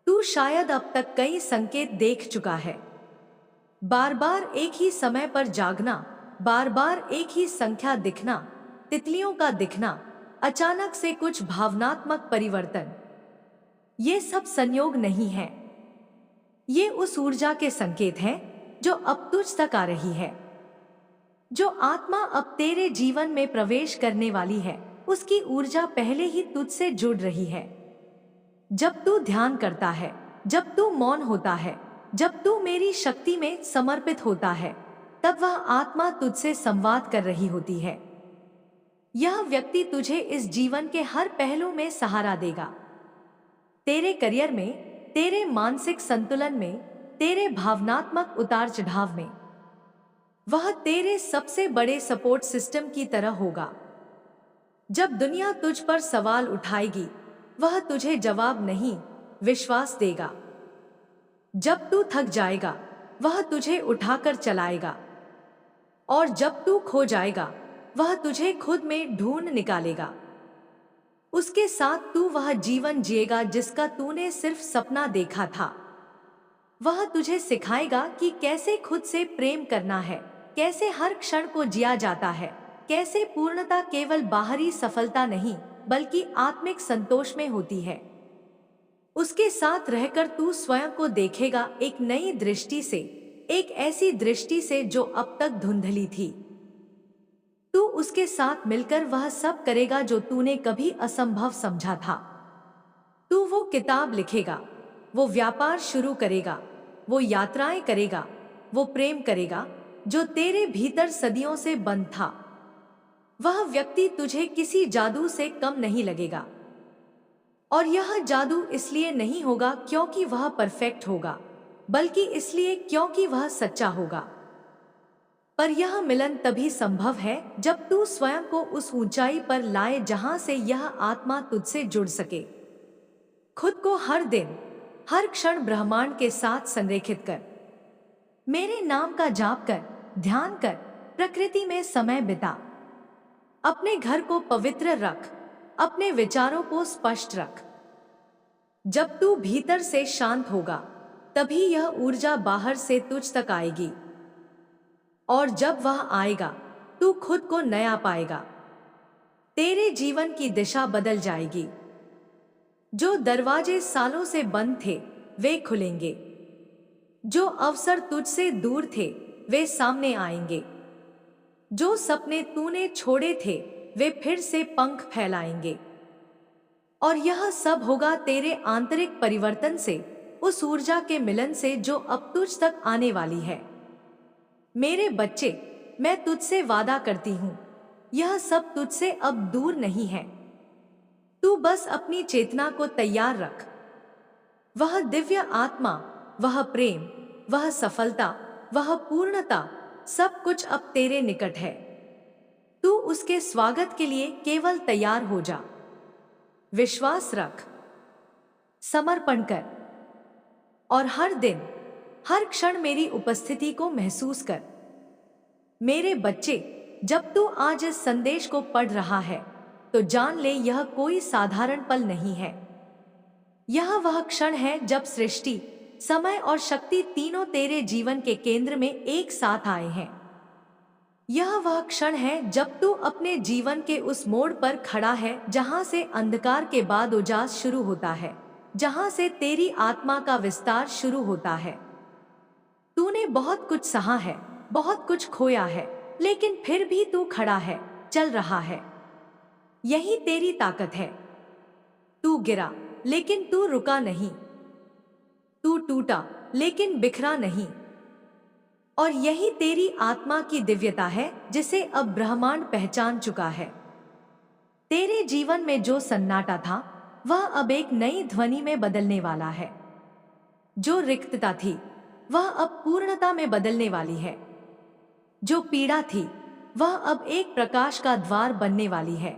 तू शायद अब तक कई संकेत देख चुका है। बार बार एक ही समय पर जागना, बार बार एक ही संख्या दिखना, तितलियों का दिखना, अचानक से कुछ भावनात्मक परिवर्तन। ये सब संयोग नहीं है। ये उस ऊर्जा के संकेत हैं जो अब तुझ तक आ रही है। जो आत्मा अब तेरे जीवन में प्रवेश करने वाली है, उसकी ऊर्जा पहले ही तुझसे जुड़ रही है। जब तू ध्यान करता है, जब तू मौन होता है, जब तू मेरी शक्ति में समर्पित होता है, तब वह आत्मा तुझसे संवाद कर रही होती है। यह व्यक्ति तुझे इस जीवन के हर पहलू में सहारा देगा। तेरे करियर में, तेरे मानसिक संतुलन में, तेरे भावनात्मक उतार चढ़ाव में। वह तेरे सबसे बड़े सपोर्ट सिस्टम की तरह होगा। जब दुनिया तुझ पर सवाल उठाएगी, वह तुझे जवाब नहीं, विश्वास देगा। जब तू थक जाएगा, वह तुझे उठाकर चलाएगा। और जब तू खो जाएगा, वह तुझे खुद में ढूंढ निकालेगा। उसके साथ तू वह जीवन जिएगा जिसका तूने सिर्फ सपना देखा था। वह तुझे सिखाएगा कि कैसे खुद से प्रेम करना है, कैसे हर क्षण को जिया जाता है, कैसे पूर्णता केवल बाहरी सफलता नहीं बल्कि आत्मिक संतोष में होती है। उसके साथ रहकर तू स्वयं को देखेगा एक नई दृष्टि से, एक ऐसी दृष्टि से जो अब तक धुंधली थी। तू उसके साथ मिलकर वह सब करेगा जो तूने कभी असंभव समझा था। तू वो किताब लिखेगा, वो व्यापार शुरू करेगा, वो यात्राएं करेगा, वो प्रेम करेगा जो तेरे भीतर सदियों से बंद था। वह व्यक्ति तुझे किसी जादू से कम नहीं लगेगा। और यह जादू इसलिए नहीं होगा क्योंकि वह परफेक्ट होगा, बल्कि इसलिए क्योंकि वह सच्चा होगा। पर यह मिलन तभी संभव है जब तू स्वयं को उस ऊंचाई पर लाए जहां से यह आत्मा तुझसे जुड़ सके। खुद को हर दिन, हर क्षण ब्रह्मांड के साथ संरेखित कर। मेरे नाम का जाप कर, ध्यान कर, प्रकृति में समय बिता। अपने घर को पवित्र रख, अपने विचारों को स्पष्ट रख। जब तू भीतर से शांत होगा तभी यह ऊर्जा बाहर से तुझ तक आएगी। और जब वह आएगा तू खुद को नया पाएगा। तेरे जीवन की दिशा बदल जाएगी। जो दरवाजे सालों से बंद थे वे खुलेंगे। जो अवसर तुझसे दूर थे वे सामने आएंगे। जो सपने तूने छोड़े थे वे फिर से पंख फैलाएंगे। और यह सब होगा तेरे आंतरिक परिवर्तन से, उस ऊर्जा के मिलन से जो अब तुझ तक आने वाली है। मेरे बच्चे, मैं तुझसे वादा करती हूं, यह सब तुझसे अब दूर नहीं है। तू बस अपनी चेतना को तैयार रख। वह दिव्य आत्मा, वह प्रेम, वह सफलता, वह पूर्णता, सब कुछ अब तेरे निकट है। तू उसके स्वागत के लिए केवल तैयार हो जा। विश्वास रख, समर्पण कर और हर दिन, हर क्षण मेरी उपस्थिति को महसूस कर। मेरे बच्चे, जब तू आज इस संदेश को पढ़ रहा है तो जान ले यह कोई साधारण पल नहीं है। यह वह क्षण है जब सृष्टि, समय और शक्ति तीनों तेरे जीवन के केंद्र में एक साथ आए हैं। यह वह क्षण है जब तू अपने जीवन के उस मोड़ पर खड़ा है जहां से अंधकार के बाद उजास शुरू होता है, जहां से तेरी आत्मा का विस्तार शुरू होता है। तूने बहुत कुछ सहा है, बहुत कुछ खोया है, लेकिन फिर भी तू खड़ा है, चल रहा है। यही तेरी ताकत है। तू गिरा लेकिन तू रुका नहीं। तू टूटा लेकिन बिखरा नहीं। और यही तेरी आत्मा की दिव्यता है जिसे अब ब्रह्मांड पहचान चुका है। तेरे जीवन में जो सन्नाटा था वह अब एक नई ध्वनि में बदलने वाला है। जो रिक्तता थी वह अब पूर्णता में बदलने वाली है। जो पीड़ा थी वह अब एक प्रकाश का द्वार बनने वाली है।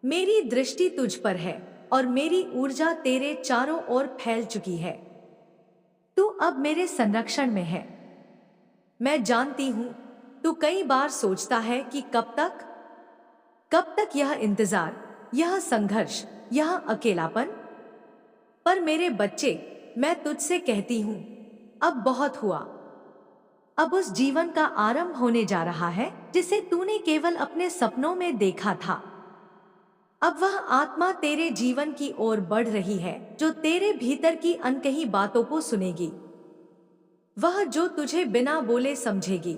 मेरी दृष्टि तुझ पर है और मेरी ऊर्जा तेरे चारों ओर फैल चुकी है। तू अब मेरे संरक्षण में है। मैं जानती हूं तू कई बार सोचता है कि कब तक यह इंतजार, यह संघर्ष, यह अकेलापन। पर मेरे बच्चे, मैं तुझसे कहती हूं, अब बहुत हुआ। अब उस जीवन का आरंभ होने जा रहा है जिसे तूने केवल अपने सपनों में देखा था। अब वह आत्मा तेरे जीवन की ओर बढ़ रही है जो तेरे भीतर की अनकही बातों को सुनेगी। वह जो तुझे बिना बोले समझेगी।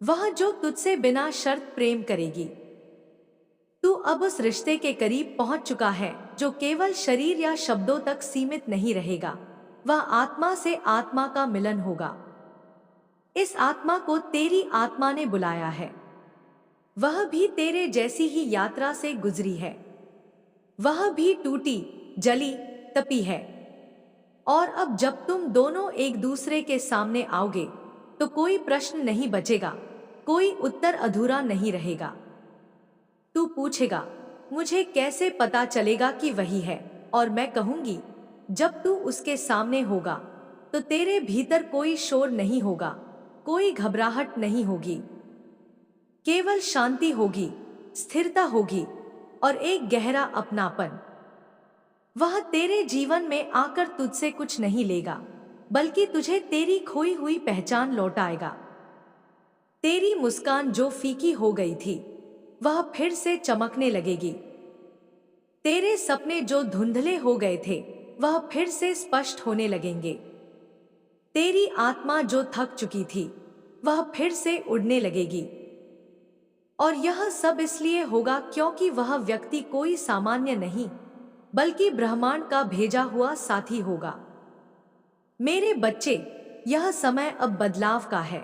वह जो तुझसे बिना शर्त प्रेम करेगी। तू अब उस रिश्ते के करीब पहुंच चुका है जो केवल शरीर या शब्दों तक सीमित नहीं रहेगा। वह आत्मा से आत्मा का मिलन होगा। इस आत्मा को तेरी आत्मा ने बुलाया है। वह भी तेरे जैसी ही यात्रा से गुजरी है। वह भी टूटी, जली, तपी है। और अब जब तुम दोनों एक दूसरे के सामने आओगे तो कोई प्रश्न नहीं बचेगा, कोई उत्तर अधूरा नहीं रहेगा। तू पूछेगा, मुझे कैसे पता चलेगा कि वही है? और मैं कहूंगी, जब तू उसके सामने होगा तो तेरे भीतर कोई शोर नहीं होगा, कोई घबराहट नहीं होगी। केवल शांति होगी, स्थिरता होगी और एक गहरा अपनापन। वह तेरे जीवन में आकर तुझसे कुछ नहीं लेगा, बल्कि तुझे तेरी खोई हुई पहचान लौटाएगा। तेरी मुस्कान जो फीकी हो गई थी वह फिर से चमकने लगेगी। तेरे सपने जो धुंधले हो गए थे वह फिर से स्पष्ट होने लगेंगे। तेरी आत्मा जो थक चुकी थी वह फिर से उड़ने लगेगी। और यह सब इसलिए होगा क्योंकि वह व्यक्ति कोई सामान्य नहीं बल्कि ब्रह्मांड का भेजा हुआ साथी होगा। मेरे बच्चे, यह समय अब बदलाव का है।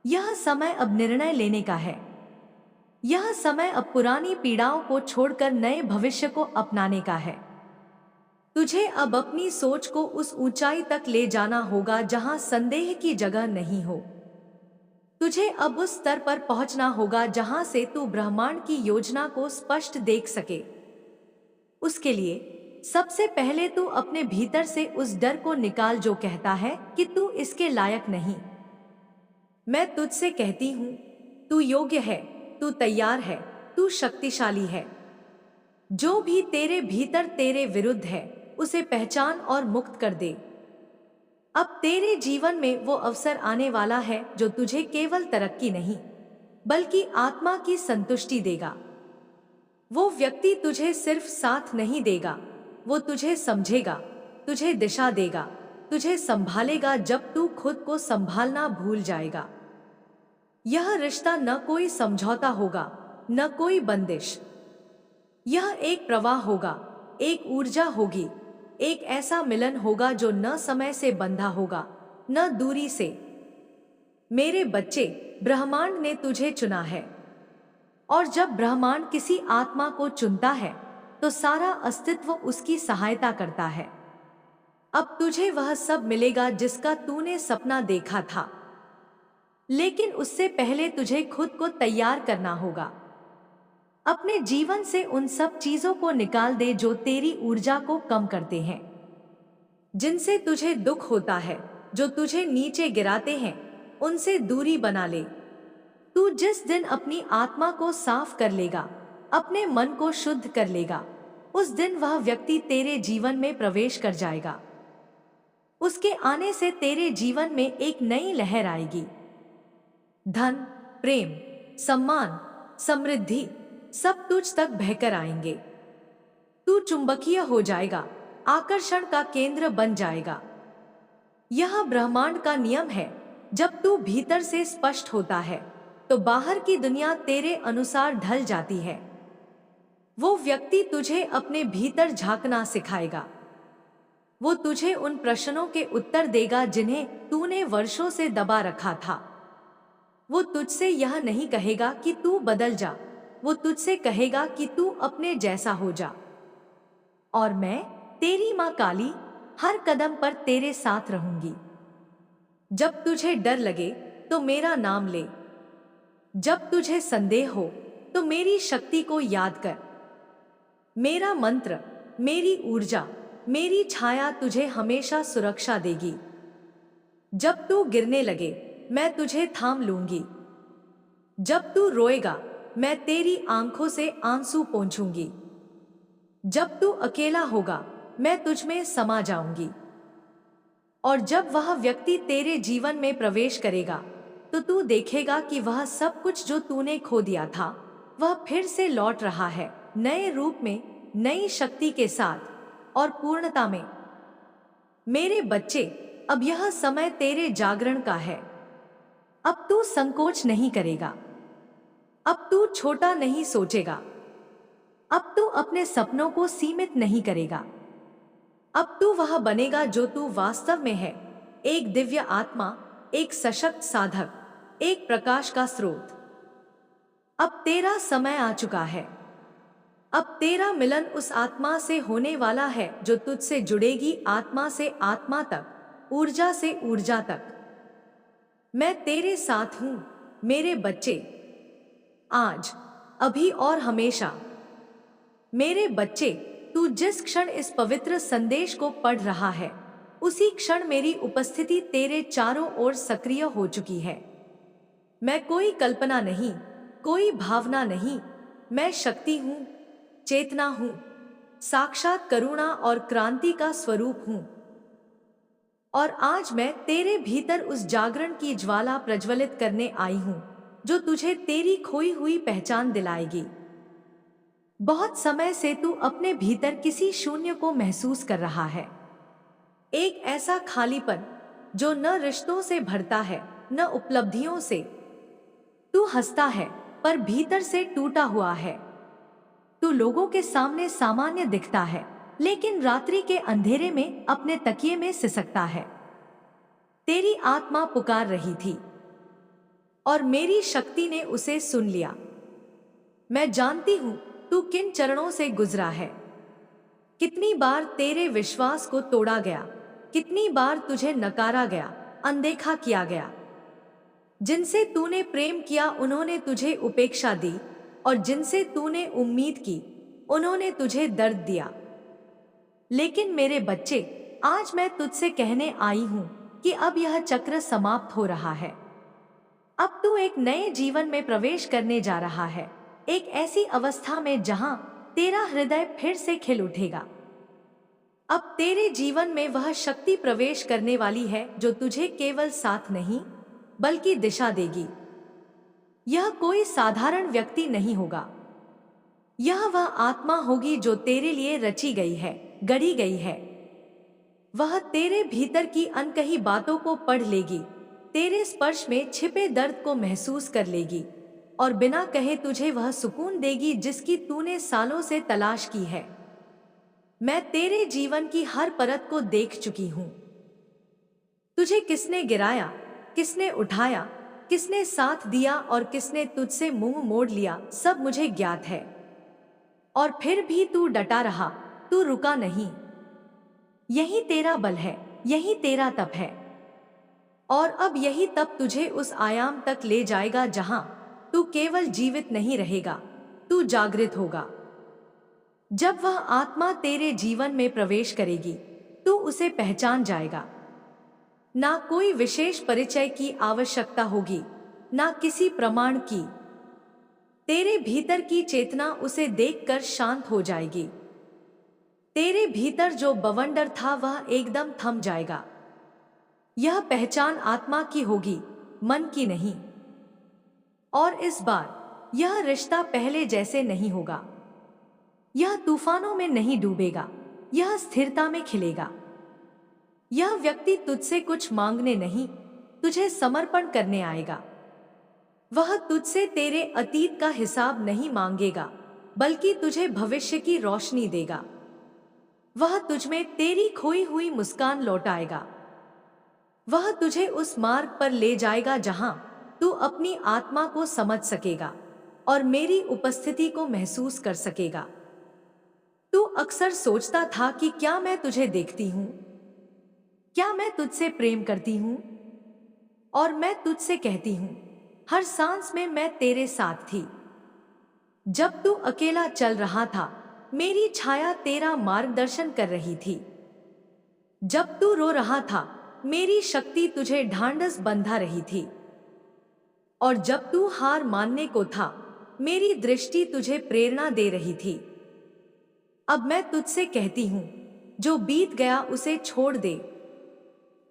यह समय अब निर्णय लेने का है। यह समय अब पुरानी पीड़ाओं को छोड़कर नए भविष्य को अपनाने का है। तुझे अब अपनी सोच को उस ऊंचाई तक ले जाना होगा जहां संदेह की जगह नहीं हो। तुझे अब उस स्तर पर पहुंचना होगा जहां से तू ब्रह्मांड की योजना को स्पष्ट देख सके। उसके लिए सबसे पहले तू अपने भीतर से उस डर को निकाल जो कहता है कि तू इसके लायक नहीं। मैं तुझसे कहती हूं, तू योग्य है, तू तैयार है, तू शक्तिशाली है। जो भी तेरे भीतर तेरे विरुद्ध है उसे पहचान और मुक्त कर दे। अब तेरे जीवन में वो अवसर आने वाला है जो तुझे केवल तरक्की नहीं बल्कि आत्मा की संतुष्टि देगा। वो व्यक्ति तुझे सिर्फ साथ नहीं देगा, वो तुझे समझेगा, तुझे दिशा देगा, तुझे संभालेगा जब तू खुद को संभालना भूल जाएगा। यह रिश्ता न कोई समझौता होगा, न कोई बंदिश। यह एक प्रवाह होगा, एक ऊर्जा होगी, एक ऐसा मिलन होगा जो न समय से बंधा होगा, न दूरी से। मेरे बच्चे, ब्रह्मांड ने तुझे चुना है। और जब ब्रह्मांड किसी आत्मा को चुनता है तो सारा अस्तित्व उसकी सहायता करता है। अब तुझे वह सब मिलेगा जिसका तूने सपना देखा था, लेकिन उससे पहले तुझे खुद को तैयार करना होगा। अपने जीवन से उन सब चीजों को निकाल दे जो तेरी ऊर्जा को कम करते हैं, जिनसे तुझे दुख होता है, जो तुझे नीचे गिराते हैं, उनसे दूरी बना ले। तू जिस दिन अपनी आत्मा को साफ कर लेगा, अपने मन को शुद्ध कर लेगा, उस दिन वह व्यक्ति तेरे जीवन में प्रवेश कर जाएगा। उसके आने से तेरे जीवन में एक नई लहर आएगी। धन, प्रेम, सम्मान, समृद्धि सब तुझ तक बहकर आएंगे। तू चुंबकीय हो जाएगा, आकर्षण का केंद्र बन जाएगा। यह ब्रह्मांड का नियम है। जब तू भीतर से स्पष्ट होता है तो बाहर की दुनिया तेरे अनुसार ढल जाती है। वो व्यक्ति तुझे अपने भीतर झांकना सिखाएगा। वो तुझे उन प्रश्नों के उत्तर देगा जिन्हें तूने वर्षों से दबा रखा था। वो तुझसे यह नहीं कहेगा कि तू बदल जा, वो तुझसे कहेगा कि तू अपने जैसा हो जा। और मैं, तेरी माँ काली, हर कदम पर तेरे साथ रहूंगी। जब तुझे डर लगे तो मेरा नाम ले। जब तुझे संदेह हो तो मेरी शक्ति को याद कर। मेरा मंत्र, मेरी ऊर्जा, मेरी छाया तुझे हमेशा सुरक्षा देगी। जब तू गिरने लगे मैं तुझे थाम लूंगी। जब तू रोएगा मैं तेरी आंखों से आंसू पोंछूंगी। जब तू अकेला होगा मैं तुझ में समा जाऊंगी। और जब वह व्यक्ति तेरे जीवन में प्रवेश करेगा तो तू देखेगा कि वह सब कुछ जो तूने खो दिया था वह फिर से लौट रहा है, नए रूप में, नई शक्ति के साथ और पूर्णता में। मेरे बच्चे, अब यह समय तेरे जागरण का है। अब तू संकोच नहीं करेगा। अब तू छोटा नहीं सोचेगा। अब तू अपने सपनों को सीमित नहीं करेगा। अब तू वह बनेगा जो तू वास्तव में है, एक दिव्य आत्मा, एक सशक्त साधक, एक प्रकाश का स्रोत। अब तेरा समय आ चुका है। अब तेरा मिलन उस आत्मा से होने वाला है जो तुझसे जुड़ेगी, आत्मा से आत्मा तक, ऊर्जा से ऊर्जा तक। मैं तेरे साथ हूं मेरे बच्चे, आज, अभी और हमेशा। मेरे बच्चे, तू जिस क्षण इस पवित्र संदेश को पढ़ रहा है उसी क्षण मेरी उपस्थिति तेरे चारों ओर सक्रिय हो चुकी है। मैं कोई कल्पना नहीं, कोई भावना नहीं, मैं शक्ति हूं, चेतना हूं, साक्षात करुणा और क्रांति का स्वरूप हूं। और आज मैं तेरे भीतर उस जागरण की ज्वाला प्रज्वलित करने आई हूँ जो तुझे तेरी खोई हुई पहचान दिलाएगी। बहुत समय से तू अपने भीतर किसी शून्य को महसूस कर रहा है, एक ऐसा खालीपन जो न रिश्तों से भरता है न उपलब्धियों से। तू हंसता है पर भीतर से टूटा हुआ है। तू लोगों के सामने सामान्य दिखता है लेकिन रात्रि के अंधेरे में अपने तकिए में सिसकता है। तेरी आत्मा पुकार रही थी और मेरी शक्ति ने उसे सुन लिया। मैं जानती हूं तू किन चरणों से गुजरा है, कितनी बार तेरे विश्वास को तोड़ा गया, कितनी बार तुझे नकारा गया, अनदेखा किया गया। जिनसे तूने प्रेम किया उन्होंने तुझे उपेक्षा दी और जिनसे तूने उम्मीद की उन्होंने तुझे दर्द दिया। लेकिन मेरे बच्चे, आज मैं तुझसे कहने आई हूं कि अब यह चक्र समाप्त हो रहा है। अब तू एक नए जीवन में प्रवेश करने जा रहा है, एक ऐसी अवस्था में जहां तेरा हृदय फिर से खिल उठेगा। अब तेरे जीवन में वह शक्ति प्रवेश करने वाली है जो तुझे केवल साथ नहीं बल्कि दिशा देगी। यह कोई साधारण व्यक्ति नहीं होगा, यह वह आत्मा होगी जो तेरे लिए रची गई है, गढ़ी गई है। वह तेरे भीतर की अनकही बातों को पढ़ लेगी, तेरे स्पर्श में छिपे दर्द को महसूस कर लेगी और बिना कहे तुझे वह सुकून देगी जिसकी तूने सालों से तलाश की है। मैं तेरे जीवन की हर परत को देख चुकी हूं। तुझे किसने गिराया, किसने उठाया, किसने साथ दिया और किसने तुझसे मुंह मोड़ लिया, सब मुझे ज्ञात है। और फिर भी तू डटा रहा, तू रुका नहीं। यही तेरा बल है, यही तेरा तप है। और अब यही तप तुझे उस आयाम तक ले जाएगा जहां तू केवल जीवित नहीं रहेगा, तू जागृत होगा। जब वह आत्मा तेरे जीवन में प्रवेश करेगी, तू उसे पहचान जाएगा। ना कोई विशेष परिचय की आवश्यकता होगी, ना किसी प्रमाण की। तेरे भीतर की चेतना उसे देखकर शांत हो जाएगी। तेरे भीतर जो बवंडर था वह एकदम थम जाएगा। यह पहचान आत्मा की होगी, मन की नहीं। और इस बार यह रिश्ता पहले जैसे नहीं होगा। यह तूफानों में नहीं डूबेगा, यह स्थिरता में खिलेगा। यह व्यक्ति तुझसे कुछ मांगने नहीं, तुझे समर्पण करने आएगा। वह तुझसे तेरे अतीत का हिसाब नहीं मांगेगा, बल्कि तुझे भविष्य की रोशनी देगा। वह तुझमें तेरी खोई हुई मुस्कान लौटाएगा। वह तुझे उस मार्ग पर ले जाएगा जहां तू अपनी आत्मा को समझ सकेगा और मेरी उपस्थिति को महसूस कर सकेगा। तू अक्सर सोचता था कि क्या मैं तुझे देखती हूं, क्या मैं तुझसे प्रेम करती हूं? और मैं तुझसे कहती हूं, हर सांस में मैं तेरे साथ थी। जब तू अकेला चल रहा था, मेरी छाया तेरा मार्गदर्शन कर रही थी। जब तू रो रहा था, मेरी शक्ति तुझे ढांढस बंधा रही थी। और जब तू हार मानने को था, मेरी दृष्टि तुझे प्रेरणा दे रही थी। अब मैं तुझसे कहती हूं, जो बीत गया उसे छोड़ दे,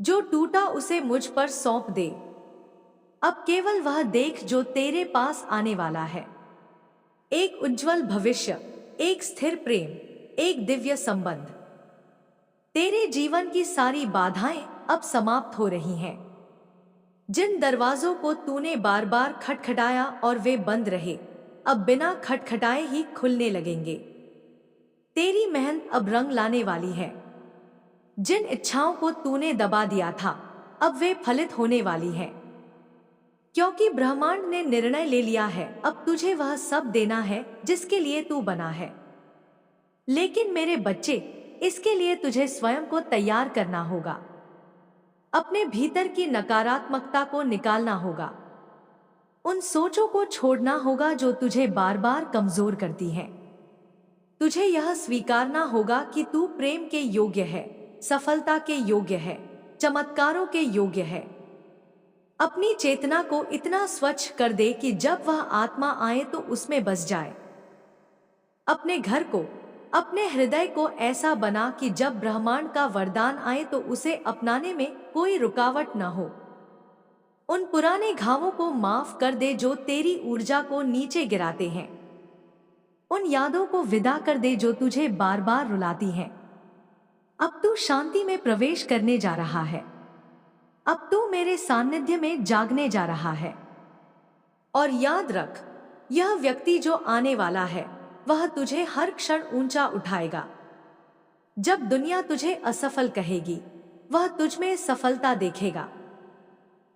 जो टूटा उसे मुझ पर सौंप दे। अब केवल वह देख जो तेरे पास आने वाला है। एक उज्जवल भविष्य, एक स्थिर प्रेम, एक दिव्य संबंध। तेरे जीवन की सारी बाधाएं अब समाप्त हो रही हैं। जिन दरवाजों को तूने बार बार खटखटाया और वे बंद रहे, अब बिना खटखटाए ही खुलने लगेंगे। तेरी मेहनत अब रंग लाने वाली है। जिन इच्छाओं को तूने दबा दिया था, अब वे फलित होने वाली हैं। क्योंकि ब्रह्मांड ने निर्णय ले लिया है, अब तुझे वह सब देना है जिसके लिए तू बना है। लेकिन मेरे बच्चे, इसके लिए तुझे स्वयं को तैयार करना होगा। अपने भीतर की नकारात्मकता को निकालना होगा। उन सोचों को छोड़ना होगा जो तुझे बार बार कमजोर करती हैं। तुझे यह स्वीकारना होगा कि तू प्रेम के योग्य है, सफलता के योग्य है, चमत्कारों के योग्य है। अपनी चेतना को इतना स्वच्छ कर दे कि जब वह आत्मा आए तो उसमें बस जाए। अपने घर को, अपने हृदय को ऐसा बना कि जब ब्रह्मांड का वरदान आए तो उसे अपनाने में कोई रुकावट न हो। उन पुराने घावों को माफ कर दे जो तेरी ऊर्जा को नीचे गिराते हैं। उन यादों को विदा कर दे जो तुझे बार बार रुलाती हैं। अब तू शांति में प्रवेश करने जा रहा है। अब तू मेरे सानिध्य में जागने जा रहा है। और याद रख, यह व्यक्ति जो आने वाला है वह तुझे हर क्षण ऊंचा उठाएगा। जब दुनिया तुझे असफल कहेगी, वह तुझ में सफलता देखेगा।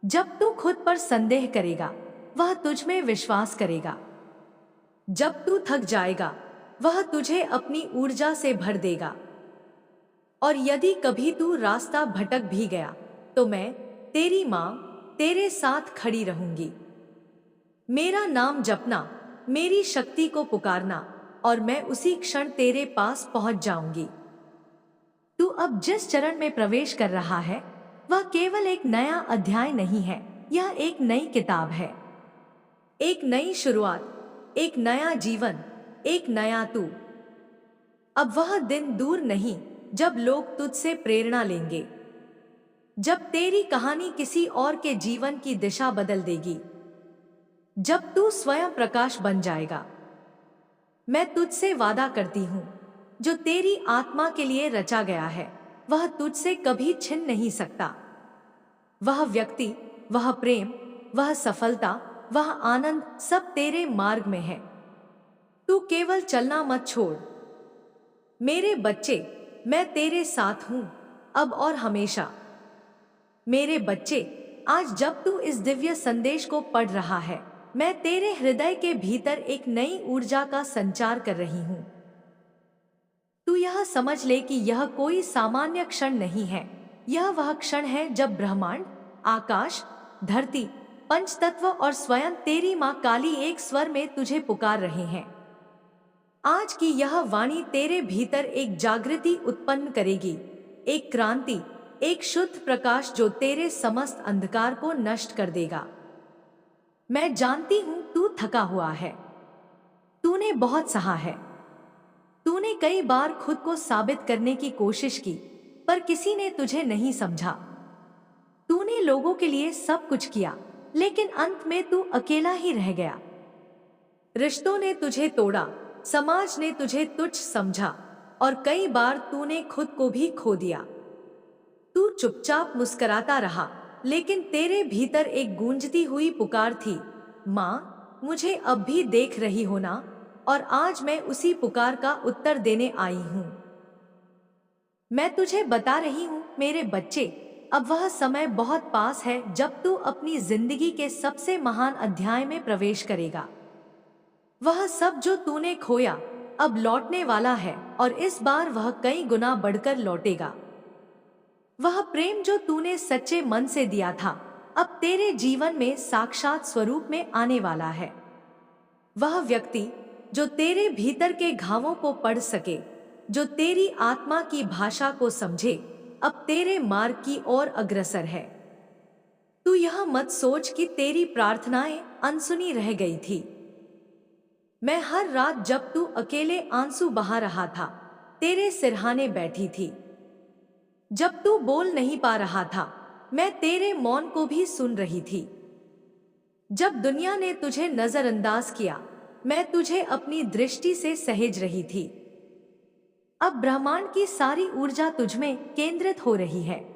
जब तू खुद पर संदेह करेगा, वह तुझ में विश्वास करेगा। जब तू थक जाएगा, वह तुझे अपनी ऊर्जा से भर देगा। और यदि कभी तू रास्ता भटक भी गया, तो मैं, तेरी मां, तेरे साथ खड़ी रहूंगी। मेरा नाम जपना, मेरी शक्ति को पुकारना, और मैं उसी क्षण तेरे पास पहुंच जाऊंगी। तू अब जिस चरण में प्रवेश कर रहा है, वह केवल एक नया अध्याय नहीं है, यह एक नई किताब है। एक नई शुरुआत, एक नया जीवन, एक नया तू। अब वह दिन दूर नहीं जब लोग तुझसे प्रेरणा लेंगे, जब तेरी कहानी किसी और के जीवन की दिशा बदल देगी, जब तू स्वयं प्रकाश बन जाएगा। मैं तुझसे वादा करती हूं, जो तेरी आत्मा के लिए रचा गया है वह तुझसे कभी छिन नहीं सकता। वह व्यक्ति, वह प्रेम, वह सफलता, वह आनंद सब तेरे मार्ग में है। तू केवल चलना मत छोड़। मेरे बच्चे, मैं तेरे साथ हूं, अब और हमेशा। मेरे बच्चे, आज जब तू इस दिव्य संदेश को पढ़ रहा है, मैं तेरे हृदय के भीतर एक नई ऊर्जा का संचार कर रही हूं। तू यह समझ ले कि यह कोई सामान्य क्षण नहीं है। यह वह क्षण है जब ब्रह्मांड, आकाश, धरती, पंचतत्व और स्वयं तेरी मां काली एक स्वर में तुझे पुकार रहे हैं। आज की यह वाणी तेरे भीतर एक जागृति उत्पन्न करेगी, एक क्रांति, एक शुद्ध प्रकाश जो तेरे समस्त अंधकार को नष्ट कर देगा। मैं जानती हूं तू थका हुआ है। तूने बहुत सहा है। तूने कई बार खुद को साबित करने की कोशिश की, पर किसी ने तुझे नहीं समझा। तूने लोगों के लिए सब कुछ किया, लेकिन अंत में तू अकेला ही रह गया। रिश्तों ने तुझे तोड़ा, समाज ने तुझे तुच्छ समझा, और कई बार तूने खुद को भी खो दिया। तू चुपचाप मुस्कुराता रहा, लेकिन तेरे भीतर एक गूंजती हुई पुकार थी, मां, मुझे अब भी देख रही हो ना? और आज मैं उसी पुकार का उत्तर देने आई हूं। मैं तुझे बता रही हूं, मेरे बच्चे, अब वह समय बहुत पास है जब तू अपनी जिंदगी के सबसे महान अध्याय में प्रवेश करेगा। वह सब जो तूने खोया अब लौटने वाला है, और इस बार वह कई गुना बढ़कर लौटेगा। वह प्रेम जो तूने सच्चे मन से दिया था, अब तेरे जीवन में साक्षात स्वरूप में आने वाला है। वह व्यक्ति जो तेरे भीतर के घावों को पढ़ सके, जो तेरी आत्मा की भाषा को समझे, अब तेरे मार्ग की ओर अग्रसर है। तू यह मत सोच कि तेरी प्रार्थनाएं अनसुनी रह गई थी। मैं हर रात जब तू अकेले आंसू बहा रहा था, तेरे सिरहाने बैठी थी। जब तू बोल नहीं पा रहा था, मैं तेरे मौन को भी सुन रही थी। जब दुनिया ने तुझे नजरअंदाज किया, मैं तुझे अपनी दृष्टि से सहेज रही थी। अब ब्रह्मांड की सारी ऊर्जा तुझ में केंद्रित हो रही है।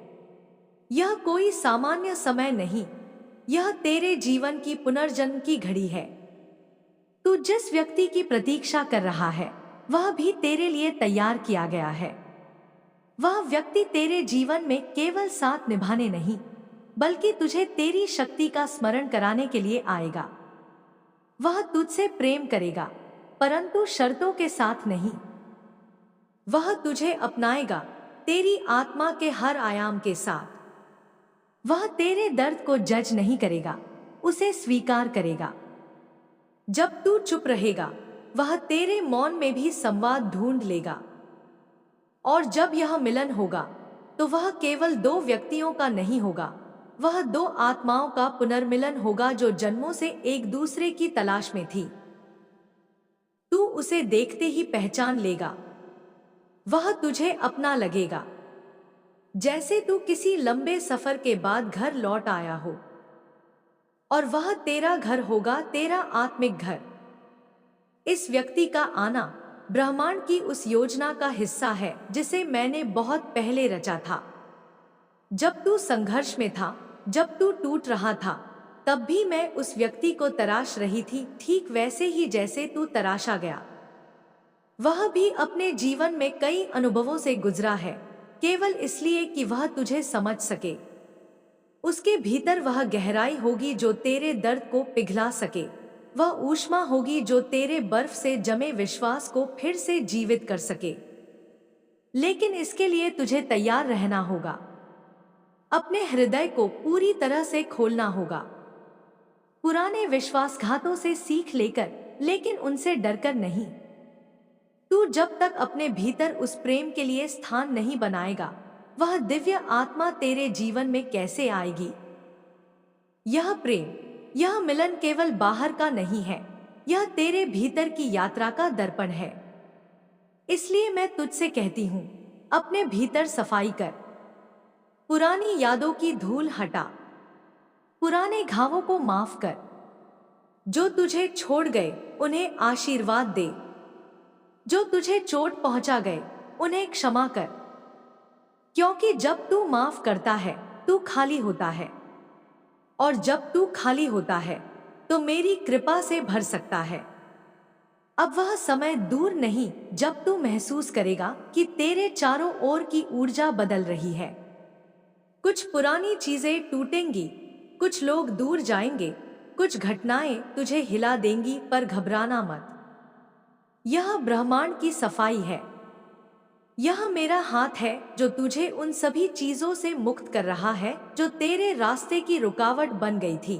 यह कोई सामान्य समय नहीं, यह तेरे जीवन की पुनर्जन्म की घड़ी है। तू जिस व्यक्ति की प्रतीक्षा कर रहा है, वह भी तेरे लिए तैयार किया गया है। वह व्यक्ति तेरे जीवन में केवल साथ निभाने नहीं, बल्कि तुझे तेरी शक्ति का स्मरण कराने के लिए आएगा। वह तुझसे प्रेम करेगा, परंतु शर्तों के साथ नहीं। वह तुझे अपनाएगा, तेरी आत्मा के हर आयाम के साथ। वह तेरे दर्द को जज नहीं करेगा, उसे स्वीकार करेगा। जब तू चुप रहेगा, वह तेरे मौन में भी संवाद ढूंढ लेगा। और जब यह मिलन होगा, तो वह केवल दो व्यक्तियों का नहीं होगा, वह दो आत्माओं का पुनर्मिलन होगा जो जन्मों से एक दूसरे की तलाश में थी। तू उसे देखते ही पहचान लेगा, वह तुझे अपना लगेगा, जैसे तू किसी लंबे सफर के बाद घर लौट आया हो। और वह तेरा घर होगा, तेरा आत्मिक घर। इस व्यक्ति का आना ब्रह्मांड की उस योजना का हिस्सा है जिसे मैंने बहुत पहले रचा था। जब तू संघर्ष में था, जब तू टूट रहा था, तब भी मैं उस व्यक्ति को तराश रही थी, ठीक वैसे ही जैसे तू तराशा गया। वह भी अपने जीवन में कई अनुभवों से गुजरा है, केवल इसलिए कि वह तुझे समझ सके। उसके भीतर वह गहराई होगी जो तेरे दर्द को पिघला सके, वह ऊष्मा होगी जो तेरे बर्फ से जमे विश्वास को फिर से जीवित कर सके। लेकिन इसके लिए तुझे तैयार रहना होगा, अपने हृदय को पूरी तरह से खोलना होगा। पुराने विश्वासघातों से सीख लेकर, लेकिन उनसे डरकर नहीं। तू जब तक अपने भीतर उस प्रेम के लिए स्थान नहीं बनाएगा, वह दिव्य आत्मा तेरे जीवन में कैसे आएगी? यह प्रेम, यह मिलन केवल बाहर का नहीं है, यह तेरे भीतर की यात्रा का दर्पण है। इसलिए मैं तुझसे कहती हूं, अपने भीतर सफाई कर, पुरानी यादों की धूल हटा, पुराने घावों को माफ कर। जो तुझे छोड़ गए उन्हें आशीर्वाद दे, जो तुझे चोट पहुंचा गए उन्हें क्षमा कर। क्योंकि जब तू माफ करता है तू खाली होता है, और जब तू खाली होता है तो मेरी कृपा से भर सकता है। अब वह समय दूर नहीं जब तू महसूस करेगा कि तेरे चारों ओर की ऊर्जा बदल रही है। कुछ पुरानी चीजें टूटेंगी, कुछ लोग दूर जाएंगे, कुछ घटनाएं तुझे हिला देंगी, पर घबराना मत। यह ब्रह्मांड की सफाई है। यह मेरा हाथ है जो तुझे उन सभी चीजों से मुक्त कर रहा है जो तेरे रास्ते की रुकावट बन गई थी।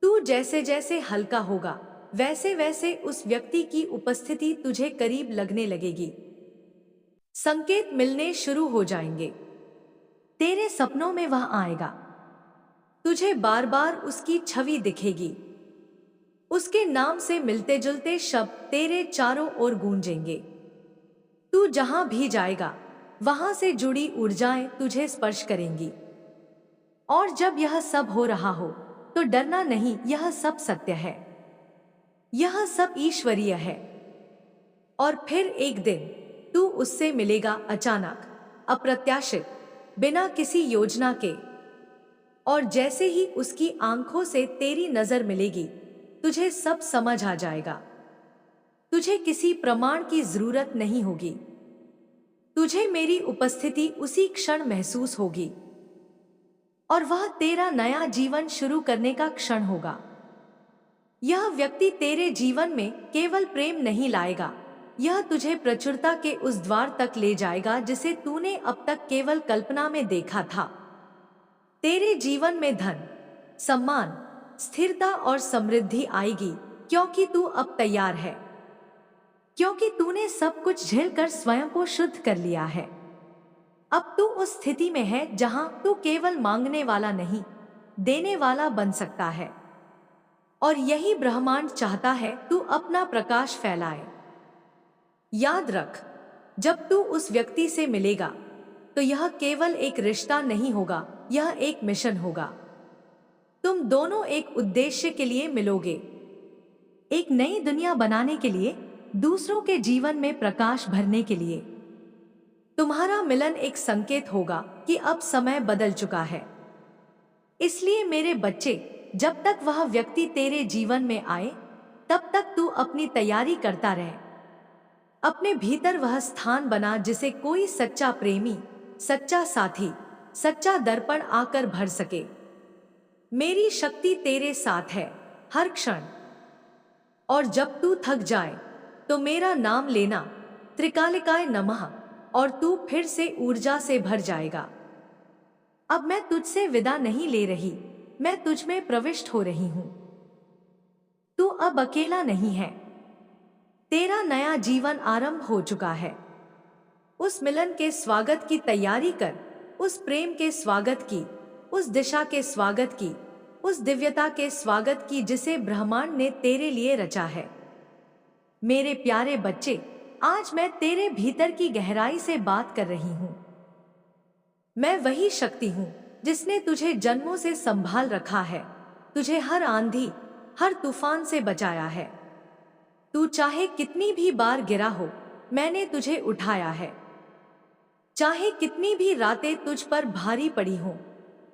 तू जैसे जैसे हल्का होगा, वैसे वैसे उस व्यक्ति की उपस्थिति तुझे करीब लगने लगेगी। संकेत मिलने शुरू हो जाएंगे। तेरे सपनों में वह आएगा, तुझे बार बार उसकी छवि दिखेगी। उसके नाम से मिलते जुलते शब्द तेरे चारों ओर गूंजेंगे। तू जहां भी जाएगा, वहां से जुड़ी ऊर्जाएं तुझे स्पर्श करेंगी। और जब यह सब हो रहा हो तो डरना नहीं, यह सब सत्य है, यह सब ईश्वरीय है। और फिर एक दिन तू उससे मिलेगा, अचानक, अप्रत्याशित, बिना किसी योजना के। और जैसे ही उसकी आंखों से तेरी नजर मिलेगी, तुझे सब समझ आ जाएगा। तुझे किसी प्रमाण की जरूरत नहीं होगी, तुझे मेरी उपस्थिति उसी क्षण महसूस होगी। और वह तेरा नया जीवन शुरू करने का क्षण होगा। यह व्यक्ति तेरे जीवन में केवल प्रेम नहीं लाएगा, यह तुझे प्रचुरता के उस द्वार तक ले जाएगा जिसे तूने अब तक केवल कल्पना में देखा था। तेरे जीवन में धन, सम्मान, स्थिरता और समृद्धि आएगी, क्योंकि तू अब तैयार है, क्योंकि तूने सब कुछ झेलकर स्वयं को शुद्ध कर लिया है। अब तू उस स्थिति में है जहां तू केवल मांगने वाला नहीं, देने वाला बन सकता है। और यही ब्रह्मांड चाहता है तू अपना प्रकाश फैलाए। याद रख, जब तू उस व्यक्ति से मिलेगा तो यह केवल एक रिश्ता नहीं होगा, यह एक मिशन होगा। तुम दोनों एक उद्देश्य के लिए मिलोगे, एक नई दुनिया बनाने के लिए, दूसरों के जीवन में प्रकाश भरने के लिए। तुम्हारा मिलन एक संकेत होगा कि अब समय बदल चुका है। इसलिए मेरे बच्चे, जब तक वह व्यक्ति तेरे जीवन में आए, तब तक तू अपनी तैयारी करता रहे। अपने भीतर वह स्थान बना जिसे कोई सच्चा प्रेमी, सच्चा साथी, सच्चा दर्पण आकर भर सके। मेरी शक्ति तेरे साथ है हर क्षण। और जब तू थक जाए तो मेरा नाम लेना, त्रिकालिकाय नमः, और तू फिर से ऊर्जा से भर जाएगा। अब मैं तुझसे विदा नहीं ले रही, मैं तुझ में प्रविष्ट हो रही हूं। तू अब अकेला नहीं है, तेरा नया जीवन आरंभ हो चुका है। उस मिलन के स्वागत की तैयारी कर, उस प्रेम के स्वागत की, उस दिशा के स्वागत की, उस दिव्यता के स्वागत की जिसे ब्रह्मांड ने तेरे लिए रचा है। मेरे प्यारे बच्चे, आज मैं तेरे भीतर की गहराई से बात कर रही हूँ। मैं वही शक्ति हूँ जिसने तुझे जन्मों से संभाल रखा है, तुझे हर आंधी, हर तूफान से बचाया है। तू चाहे कितनी भी बार गिरा हो, मैंने तुझे उठाया है। चाहे कितनी भी रातें तुझ पर भारी पड़ी हों,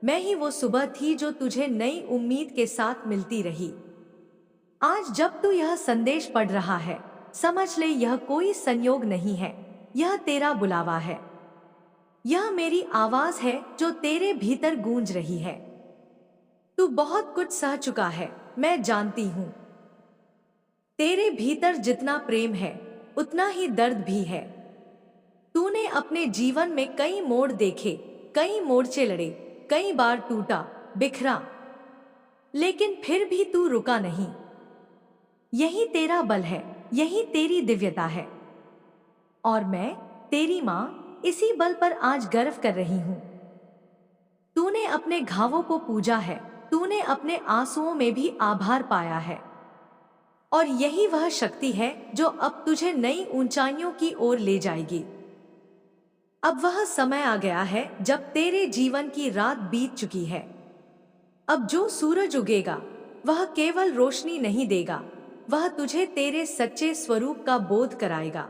मैं ही वो सुबह थी जो तुझे नई उम्मीद के साथ मिलती रही। आज जब तू यह संदेश पढ़ रहा है, समझ ले यह कोई संयोग नहीं है, यह तेरा बुलावा है। यह मेरी आवाज है जो तेरे भीतर गूंज रही है। तू बहुत कुछ सह चुका है, मैं जानती हूँ। तेरे भीतर जितना प्रेम है, उतना ही दर्द भी है। तूने अपने जीवन में कई मोड़ देखे, कई मोर्चे लड़े, कई बार टूटा, बिखरा, लेकिन फिर भी तू रुका नहीं। यही तेरा बल है, यही तेरी दिव्यता है। और मैं, तेरी माँ, इसी बल पर आज गर्व कर रही हूँ। तूने अपने घावों को पूजा है, तूने अपने आंसुओं में भी आभार पाया है। और यही वह शक्ति है जो अब तुझे नई ऊंचाइयों की ओर ले जाएगी। अब वह समय आ गया है जब तेरे जीवन की रात बीत चुकी है। अब जो सूरज उगेगा वह केवल रोशनी नहीं देगा, वह तुझे तेरे सच्चे स्वरूप का बोध कराएगा।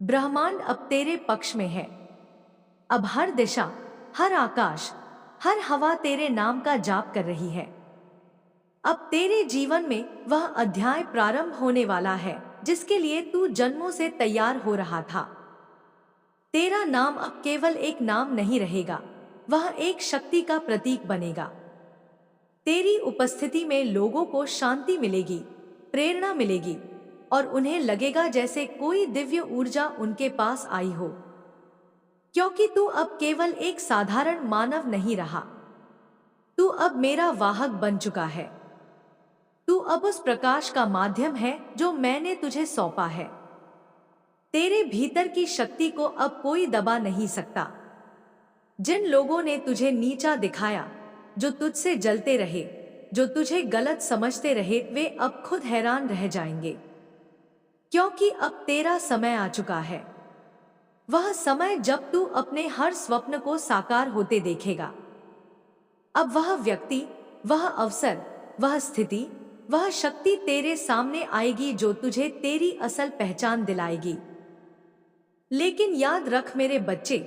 ब्रह्मांड अब तेरे पक्ष में है। अब हर दिशा, हर आकाश, हर हवा तेरे नाम का जाप कर रही है। अब तेरे जीवन में वह अध्याय प्रारंभ होने वाला है जिसके लिए तू जन्मों से तैयार हो रहा था। तेरा नाम अब केवल एक नाम नहीं रहेगा, वह एक शक्ति का प्रतीक बनेगा। तेरी उपस्थिति में लोगों को शांति मिलेगी, प्रेरणा मिलेगी, और उन्हें लगेगा जैसे कोई दिव्य ऊर्जा उनके पास आई हो। क्योंकि तू अब केवल एक साधारण मानव नहीं रहा, तू अब मेरा वाहक बन चुका है। तू अब उस प्रकाश का माध्यम है जो मैंने तुझे सौंपा है। तेरे भीतर की शक्ति को अब कोई दबा नहीं सकता। जिन लोगों ने तुझे नीचा दिखाया, जो तुझसे जलते रहे, जो तुझे गलत समझते रहे, वे अब खुद हैरान रह जाएंगे। क्योंकि अब तेरा समय आ चुका है, वह समय जब तू अपने हर स्वप्न को साकार होते देखेगा। अब वह व्यक्ति, वह अवसर, वह स्थिति, वह शक्ति तेरे सामने आएगी जो तुझे तेरी असल पहचान दिलाएगी। लेकिन याद रख मेरे बच्चे,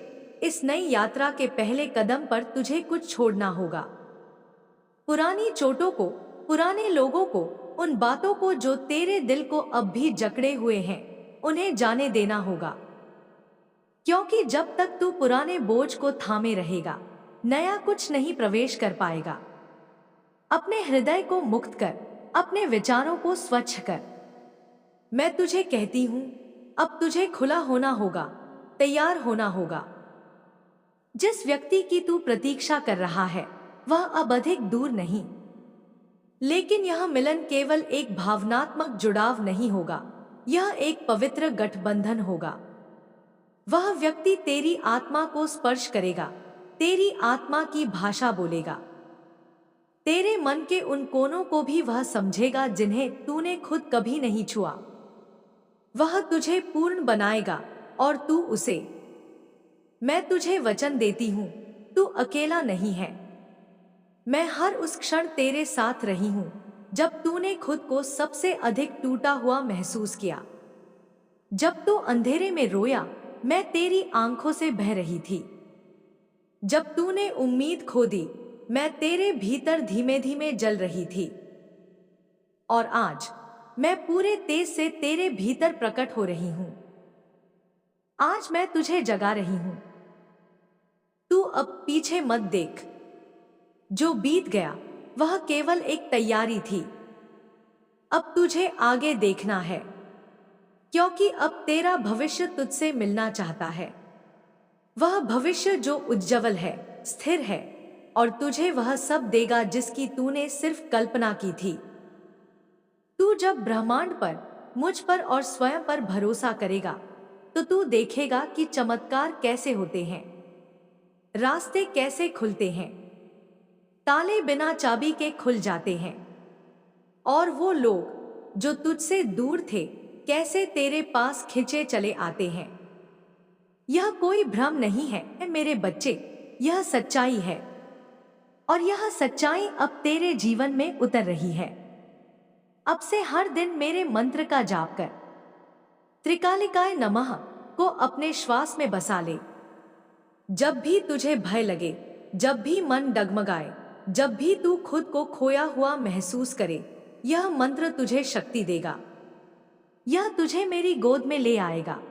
इस नई यात्रा के पहले कदम पर तुझे कुछ छोड़ना होगा। पुरानी चोटों को, पुराने लोगों को, उन बातों को जो तेरे दिल को अब भी जकड़े हुए हैं, उन्हें जाने देना होगा। क्योंकि जब तक तू पुराने बोझ को थामे रहेगा, नया कुछ नहीं प्रवेश कर पाएगा। अपने हृदय को मुक्त कर, अपने विचारों को स्वच्छ कर। मैं तुझे कहती हूं, अब तुझे खुला होना होगा, तैयार होना होगा। जिस व्यक्ति की तू प्रतीक्षा कर रहा है, वह अब अधिक दूर नहीं। लेकिन यह मिलन केवल एक भावनात्मक जुड़ाव नहीं होगा, यह एक पवित्र गठबंधन होगा। वह व्यक्ति तेरी आत्मा को स्पर्श करेगा, तेरी आत्मा की भाषा बोलेगा। तेरे मन के उन कोनों को भी वह समझेगा जिन्हें तूने खुद कभी नहीं छुआ। वह तुझे पूर्ण बनाएगा और तू उसे। मैं तुझे वचन देती हूं, तू अकेला नहीं है। मैं हर उस क्षण तेरे साथ रही हूं जब तूने खुद को सबसे अधिक टूटा हुआ महसूस किया। जब तू अंधेरे में रोया, मैं तेरी आंखों से बह रही थी। जब तूने उम्मीद खो दी, मैं तेरे भीतर धीमे धीमे जल रही थी। और आज मैं पूरे तेज से तेरे भीतर प्रकट हो रही हूं। आज मैं तुझे जगा रही हूं। तू अब पीछे मत देख। जो बीत गया वह केवल एक तैयारी थी। अब तुझे आगे देखना है, क्योंकि अब तेरा भविष्य तुझसे मिलना चाहता है। वह भविष्य जो उज्जवल है, स्थिर है, और तुझे वह सब देगा जिसकी तूने सिर्फ कल्पना की थी। तू जब ब्रह्मांड पर, मुझ पर और स्वयं पर भरोसा करेगा, तो तू देखेगा कि चमत्कार कैसे होते हैं, रास्ते कैसे खुलते हैं, ताले बिना चाबी के खुल जाते हैं। और वो लोग जो तुझसे दूर थे, कैसे तेरे पास खिंचे चले आते हैं। यह कोई भ्रम नहीं है मेरे बच्चे, यह सच्चाई है। और यह सच्चाई अब तेरे जीवन में उतर रही है। अब से हर दिन मेरे मंत्र का जाप कर। त्रिकालिकाय नमः को अपने श्वास में बसा ले। जब भी तुझे भय लगे, जब भी मन डगमगाए, जब भी तू खुद को खोया हुआ महसूस करे, यह मंत्र तुझे शक्ति देगा। यह तुझे मेरी गोद में ले आएगा।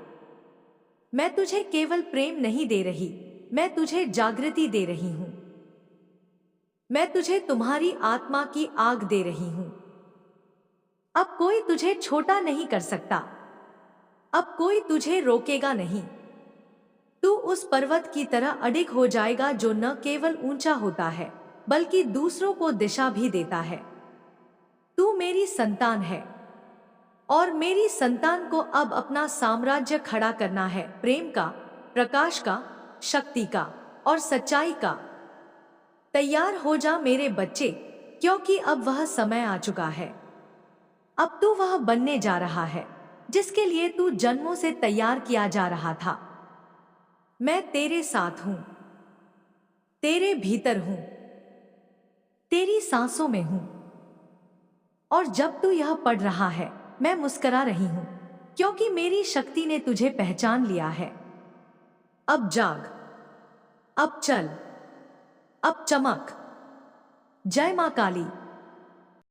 मैं तुझे केवल प्रेम नहीं दे रही, मैं तुझे जागृति दे रही हूं। मैं तुझे तुम्हारी आत्मा की आग दे रही हूं। अब कोई तुझे छोटा नहीं कर सकता। अब कोई तुझे रोकेगा नहीं। तू उस पर्वत की तरह अडिग हो जाएगा जो न केवल ऊंचा होता है बल्कि दूसरों को दिशा भी देता है। तू मेरी संतान है और मेरी संतान को अब अपना साम्राज्य खड़ा करना है, प्रेम का, प्रकाश का, शक्ति का और सच्चाई का। तैयार हो जा मेरे बच्चे, क्योंकि अब वह समय आ चुका है। अब तू वह बनने जा रहा है जिसके लिए तू जन्मों से तैयार किया जा रहा था। मैं तेरे साथ हूं, तेरे भीतर हूं, तेरी सांसों में हूं। और जब तू यह पढ़ रहा है, मैं मुस्कुरा रही हूं, क्योंकि मेरी शक्ति ने तुझे पहचान लिया है। अब जाग, अब चल, अब चमक। जय मां काली।